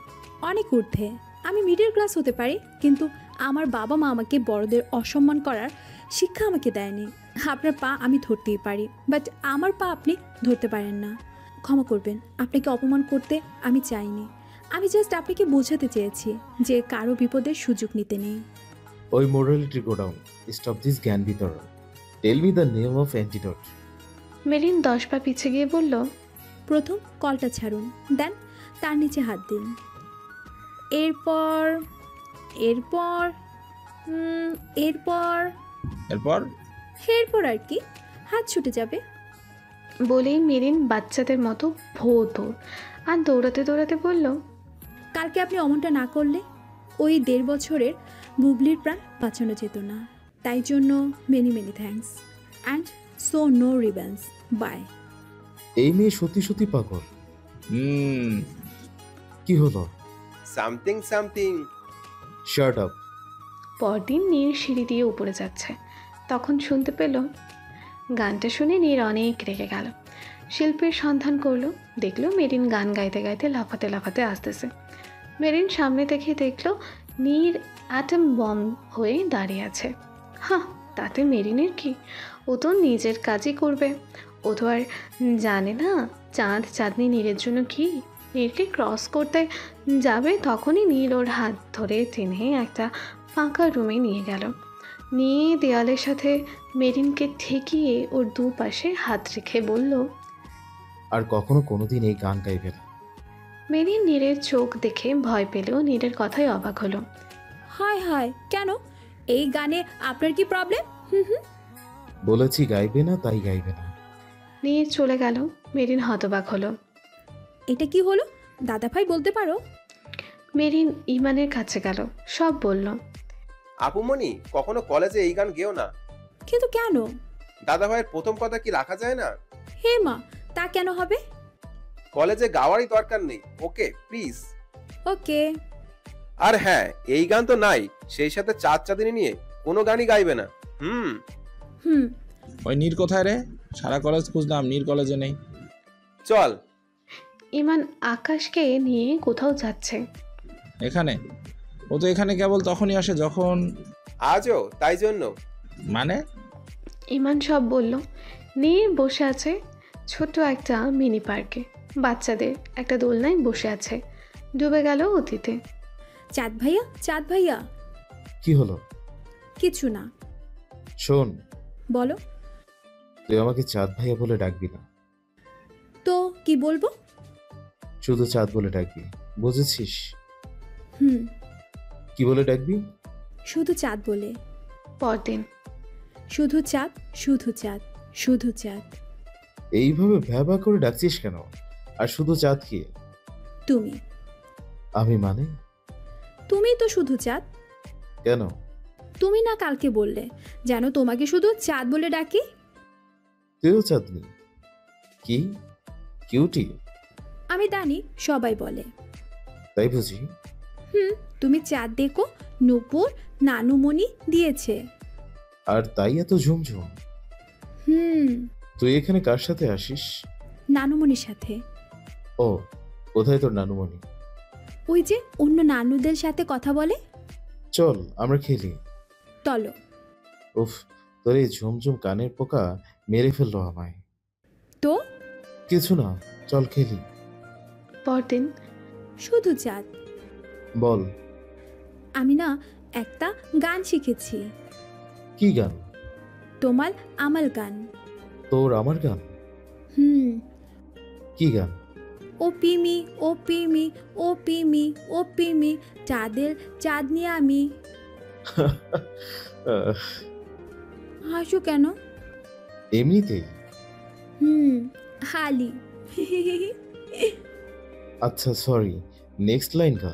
অনেক ঊর্ধ্বে। আমি মিডল ক্লাস হতে পারি, কিন্তু আমার বাবা মা আমাকে বড়দের অসম্মান করার শিক্ষা আমাকে দেয়নি। আপনার পা আমি ধরতেই পারি, বাট আমার পা আপনি ধরতে পারেন না। ক্ষমা করবেন, আপনাকে অপমান করতে আমি চাইনি। আমি জাস্ট আপনাকে বোঝাতে চেয়েছি যে কারো বিপদের সুযোগ নিতে নেই। ওই মোরালিটি গোডাউন, স্টপ দিস জ্ঞান বিতরণ। Tell me the name of antidote. Merin 10 পা পিছিয়ে গিয়ে বলল, প্রথম কলটা ছাড়ুন, দেন তার নিচে হাত দিন। এরপর এরপর এরপর এরপর এরপর আর কি, হাত ছুটে যাবে। বলেই মেরিন বাচ্চাদের মতো দৌড় আর দৌড়াতে দৌড়াতে বলল, কালকে আপনি অমনটা না করলে ওই 1.5 বছরের বুবলির প্রাণ বাঁচানো যেত না। তাই জন্য many many thanks and so no revenge, bye. এই মেয়ে সত্যি সত্যি পাগল। কি হলো? Something something. Shut up. পরদিন নীর সিঁড়ি দিয়ে উপরে যাচ্ছে, তখন শুনতে পেল। গানটা শুনে নীর অনেক রেগে গেল। শিল্পীর সন্ধান করলো, দেখলো মেরিন গান গাইতে গাইতে লাফাতে লাফাতে আসতেছে। মেরিন সামনে দেখে দেখলো নীর অ্যাটম বম হয়ে দাঁড়িয়ে আছে। হ্যাঁ, তাতে মেরিনের কি, ও তো নিজের কাজই করবে। ও তো আর জানে না চাঁদ চাঁদনি নীরের জন্য কি। নীরকে ক্রস করতে যাবে, তখনই নীর ওর হাত ধরে টেনে একটা ফাঁকা রুমে নিয়ে গেল। নিয়ে দেয়ালের সাথে মেরিনকে ঠেকিয়ে ওর দুপাশে হাত রেখে বলল, আর কখনো কোনোদিন এই গান গাইবে না। মেরিন নীরের চোখ দেখে ভয় পেলেও নীরের কথাই অবাক হলো। হায় হায়, কেন? এই গানে আপনার কি প্রবলেম? বলেছি গাইবে না, তাই গাইবে না। নীর চলে গেল। মেরিন হতবাক হলো। এটা কি হলো দাদা ভাই, বলতে পারো? মেরিন ইমানের কাছে গেল, সব বলল। আপুমনি, কখনো কলেজে এই গান গেও না। কিন্তু কেন? দাদা ভাইয়ের প্রথম কথা কি রাখা যায় না? হে মা, তা কেন হবে? কলেজে গাওয়ারই দরকার নেই, ওকে প্লিজ। ওকে। আর হ্যাঁ, এই গান তো নাই, সেই সাথে চাঁদ চাঁদিনী নিয়ে কোনো গানই গাইবে না। ওই নীর কোথায় রে? সারা কলেজ খুঁজলাম, নীর কলেজে নেই। চল। ইমান আকাশকে নিয়ে কোথাও যাচ্ছে। এখানে? ও তো এখানে কেবল তখনই আসে যখন। আজও তাই জন্য? মানে? ইমান সব বলল। নীর বসে আছে ছোট একটা মিনি পার্কে, বাচ্চাদের একটা দোলনায় বসে আছে, ডুবে গেল অতীতে। চাঁদ ভাইয়া, চাঁদ ভাইয়া। কি হলো? কিছু না। শোন। বলো। তুই আমাকে চাঁদ ভাইয়া বলে ডাকবি না। তো কি বলবো? শুধু চাঁদ বলে ডাকবি, বুঝেছিস? কি বলে ডাকবি? শুধু চাঁদ বলে। পরদিন। শুধু চাঁদ, শুধু চাঁদ, শুধু চাঁদ। এইভাবে ভ্যাবা করে ডাকছিস কেন? আর শুধু চাঁদ কি? তুমি। আমি মানে? তুমি তো শুধু চাঁদ। কেন? তুমি না কালকে বললে যেন তোমাকে শুধু চাঁদ বলে ডাকি। তুইও চাঁদনি? কি কিউটি? আমি জানি, সবাই বলে। তাই বুঝি? তুমি চাঁদ দেখো, নূপুর নানুমণি দিয়েছে। আর তাই এত ঝুমঝুম? তুই এখানে কার সাথে আসিস? নানুমণির সাথে। ও, কোথায় তোর নানুমণি? ওই যে অন্য নানুদের সাথে কথা বলে। চল আমরা খেলি। চলো। উফ, তোর এই ঝুমঝুম কানের পোকা মেরে ফেললো আমায়। তো কিছু না, চল খেলি। পরদিন। শুধু চাঁদ। বল। আমি না একটা গান শিখেছি। কি গান? তোমার আমার গান। তোর আমার গান? কি গান? ও পিমি, ও পিমি, ও পিমি, ও পিমি, চাঁদের চাঁদনি আমি। হাসো কেন? এমনিতেই। হালি। আচ্ছা সরি, নেক্সট লাইন গা।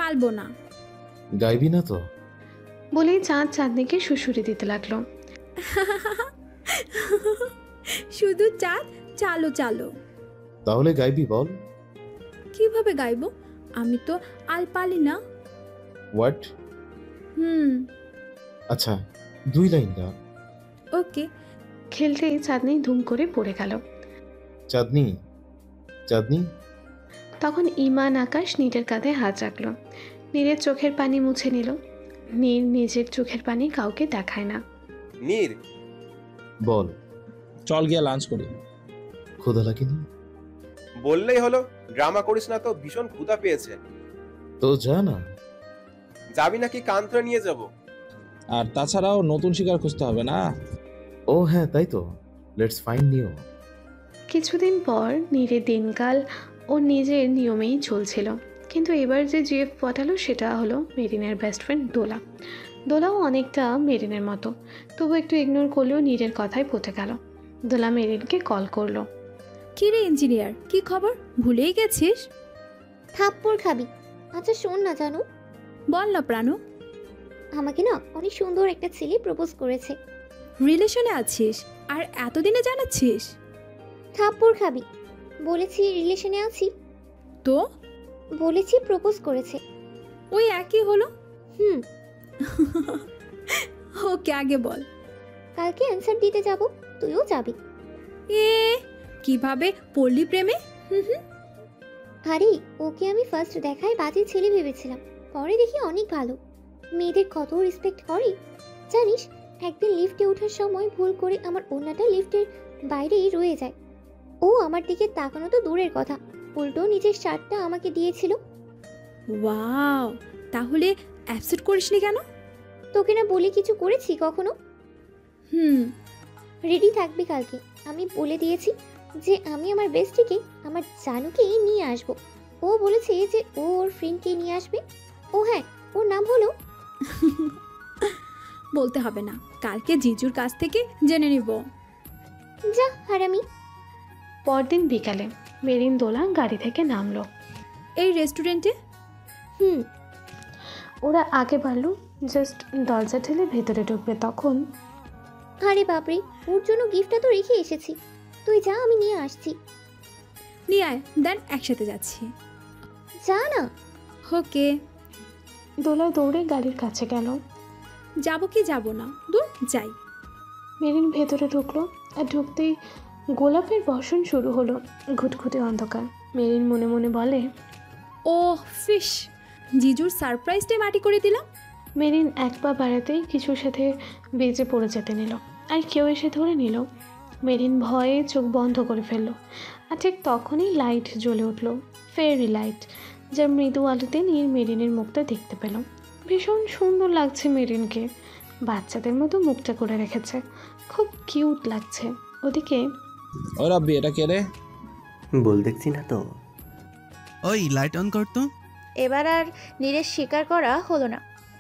পালবো না। গাইবি না তো? বলেই চাঁদ চাঁদনিকে শুশুরি দিতে লাগলো। শুধু চাঁদ চালো চালো। তাহলে গাইবি বল। কিভাবে গাইবো? আমি তো আল পালি না। হোয়াট? আচ্ছা 2 লাইন গা। ওকে। খেলতেই চাঁদনি ধুম করে পড়ে গেল। চাঁদনি, চাঁদনি। তখন ইমান আকাশ নীরের কাঁধে হাত রাখলো। নীরের চোখের পানি মুছে নিল। নীর নিজের চোখের পানি কাউকে দেখায় না। নীর বল। চল গিয়ে লাঞ্চ করি। ক্ষুধা লাগেনি? বললেই হলো, ড্রামা করিস না তো, ভীষণ ক্ষুধা পেয়েছে। তো যা না। যাবি নাকি কান ধরে নিয়ে যাব? আর তাছাড়াও নতুন শিকার খুঁজতে হবে না? ও হ্যাঁ তাই তো, লেটস ফাইন্ড নিউ। কিছুদিন পর নীরের দিনকাল ও নিজের নিয়মেই চলছিল, কিন্তু এবার যে জিএফ পটালো সেটা হলো মেরিনের বেস্ট ফ্রেন্ড দোলা। দোলাও অনেকটা মেরিনের মতো, তবু একটু ইগনোর করলেও নীরের কথায় পটে গেল। দোলা মেরিনকে কল করলো। কি রে ইঞ্জিনিয়ার, কি খবর? ভুলেই গেছিস? থাপ্পড় খাবি। আচ্ছা শোন না জানু। বল না প্রাণু। আমাকে না অনেক সুন্দর একটা ছেলে প্রপোজ করেছে। রিলেশনে আছিস আর এতদিনে জানাচ্ছিস? থাপ্পড় খাবি। বলেছি রিলেশনে আছি। তো বলেছি প্রপোজ করেছে। ওই একই হলো। ওকে আগে বল। কালকে অ্যানসার দিতে যাব, তুইও যাবি। এ কিভাবে পড়লি প্রেমে? আরে ওকে আমি ফার্স্ট দেখায় বাজে ছেলে ভেবেছিলাম, পরে দেখি অনেক ভালো। মেয়েদের কত রেসপেক্ট করে জানিস। একদিন লিফটে ওঠার সময় ভুল করে আমার ওড়নাটা লিফটের বাইরেই রয়ে যায়। ও আমার দিকে তাকানো তো দূরের কথা, উল্টো নিজের শার্টটা আমাকে দিয়েছিল। ওয়াও, তাহলে অ্যাবসেন্ট করিসনি কেন? তোকে না বলে কিছু করেছি কখনো? রেডি থাকবি কালকে। আমি বলে দিয়েছি যে আমি আমার বেস্টিকে, আমার জানুকে নিয়ে আসব। ও বলেছে যে ও ওর ফ্রেন্ডকে নিয়ে আসবে। ও হ্যাঁ, ওর নাম হলো বলতে হবে না, কালকে জিজুর কাছ থেকে জেনে নিব। যা হারামি। পরদিন বিকালে মেরিন দোলা গাড়ি থেকে নামলো। এই রেস্টুরেন্টে? ওরা আগে বাড়লো, জাস্ট দরজা ঠেলে ভেতরে ঢুকবে তখন। আরে বাপরে, ওর জন্য গিফটটা তো রেখে এসেছি। তুই যা, আমি নিয়ে আসছি। নিয়ে আয়, দেন একসাথে যাচ্ছি। যা না। ওকে। দোলা দৌড়ে গাড়ির কাছে গেল। যাব কি যাব না, দূর যাই। মেরিন ভেতরে ঢুকলো, আর ঢুকতেই গোলাপের বর্ষণ শুরু হলো। ঘুটঘুটে অন্ধকার। মেরিন মনে মনে বলে, ও ফিশ, জিজুর সারপ্রাইজটাই মাটি করে দিলাম। মেরিন এক পা বাড়াতেই কিছুর সাথে বেজে পড়ে যেতে নিল, আর কেউ এসে ধরে নিল। মেরিন ভয়ে চোখ বন্ধ করে ফেলল। আর ঠিক তখনই লাইট জ্বলে উঠল, ফেয়ারি লাইট, যার মৃদু আলোতে নীর মেরিনের মুখটা দেখতে পেল। ভীষণ সুন্দর লাগছে মেরিনকে, বাচ্চাদের মতো মুখটা করে রেখেছে, খুব কিউট লাগছে। ওদিকে ওই রাব্বি, এটা কে রে? বল দেখছি না তো। ওই লাইট অন করতো। এবার আর নীরের শিকার করা হলো না।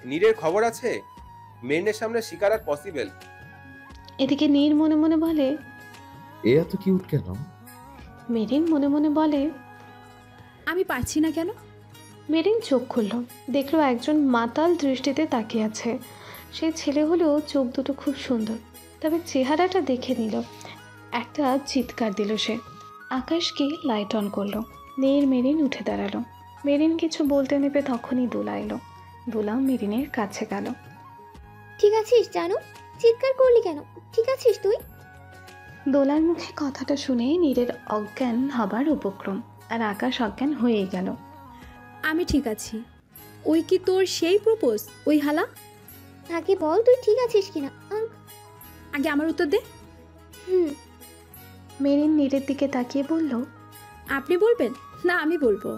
নীরের খবর আছে? মেরিনের সামনে শিকার আর পসিবল। এদিকে নীর মনে মনে বলে, এ এত কিউট কেন? মেরিন মনে মনে বলে, আমি পারছি না কেন। মেরিন চোখ খুলল, দেখলো একজন মাতাল দৃষ্টিতে তাকিয়ে আছে। সেই ছেলে হলেও চোখ দুটো খুব সুন্দর, তবে চেহারাটা দেখে নিল। একটা চিৎকার দিল সে। আকাশকে লাইট অন করলো। নীর মেরিন উঠে দাঁড়ালো। মেরিন কিছু বলতে নেবে তখনই দোলা এলো। দোলা মেরিনের কাছে গেল। ঠিক আছিস জানু? চিৎকার করলি কেন? ঠিক আছিস তুই? দোলার মুখে কথাটা শুনে নীরের অজ্ঞান হবার উপক্রম, আর আকাশ অজ্ঞান হয়েই গেল। আমি ঠিক আছি। ওই কি তোর সেই প্রপোজ, ওই হালা? আগে বল তুই ঠিক আছিস কিনা। আগে আমার উত্তর দে। মেরিন নীরের দিকে তাকিয়ে বলল, আপনি বলবেন না আমি বলবো?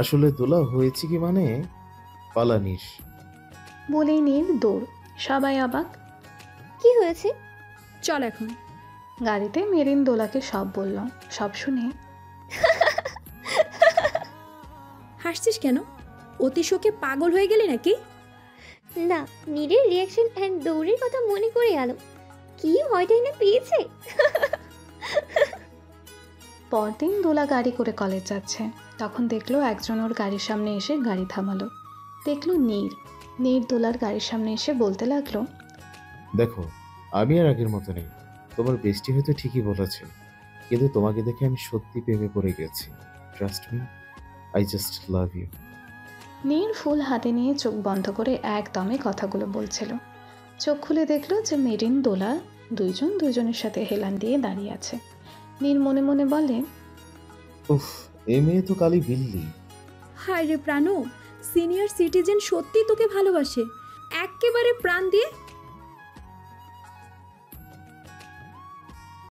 আসলে দোলা হয়েছে কি মানে পালানিস বলেই নীর দৌড়। সবাই অবাক। কি হয়েছে? চল এখন। গাড়িতে মেরিন দোলাকে সব বলল। সব শুনে হাসছিস কেন? অতি শোকে পাগল হয়ে গেলি নাকি? না, নীরের রিয়াকশন এন্ড দৌড়ের কথা মনে করে গেল। কি হয়টাই না পেয়েছে। পরদিন দোলা গাড়ি করে কলেজ যাচ্ছে, তখন দেখলো একজন ওর গাড়ির সামনে এসে গাড়ি থামালো। দেখলো নীর। নীর দোলার গাড়ির সামনে এসে বলতে লাগলো, দেখো, আমি আর আগের মতো নেই। তোমার বেস্টি হয়তো ঠিকই বলেছে, কিন্তু তোমাকে দেখে আমি সত্যি প্রেমে পড়ে গেছি। Trust me, I just love you. Neer ফুল হাতে নিয়ে চোখ বন্ধ করে একদমে কথাগুলো বলছিল। চোখ খুলে দেখলো যে মেরিন, দোলা দুইজন দুজনের সাথে হেলান দিয়ে দাঁড়িয়ে আছে। নীর মনে মনে বলে, উফ, এ মেয়ে তো কালি বিল্লি। হায় রে প্রাণু, সিনিয়র সিটিজেন সত্যি তোকে ভালোবাসে, একেবারে প্রাণ দিয়ে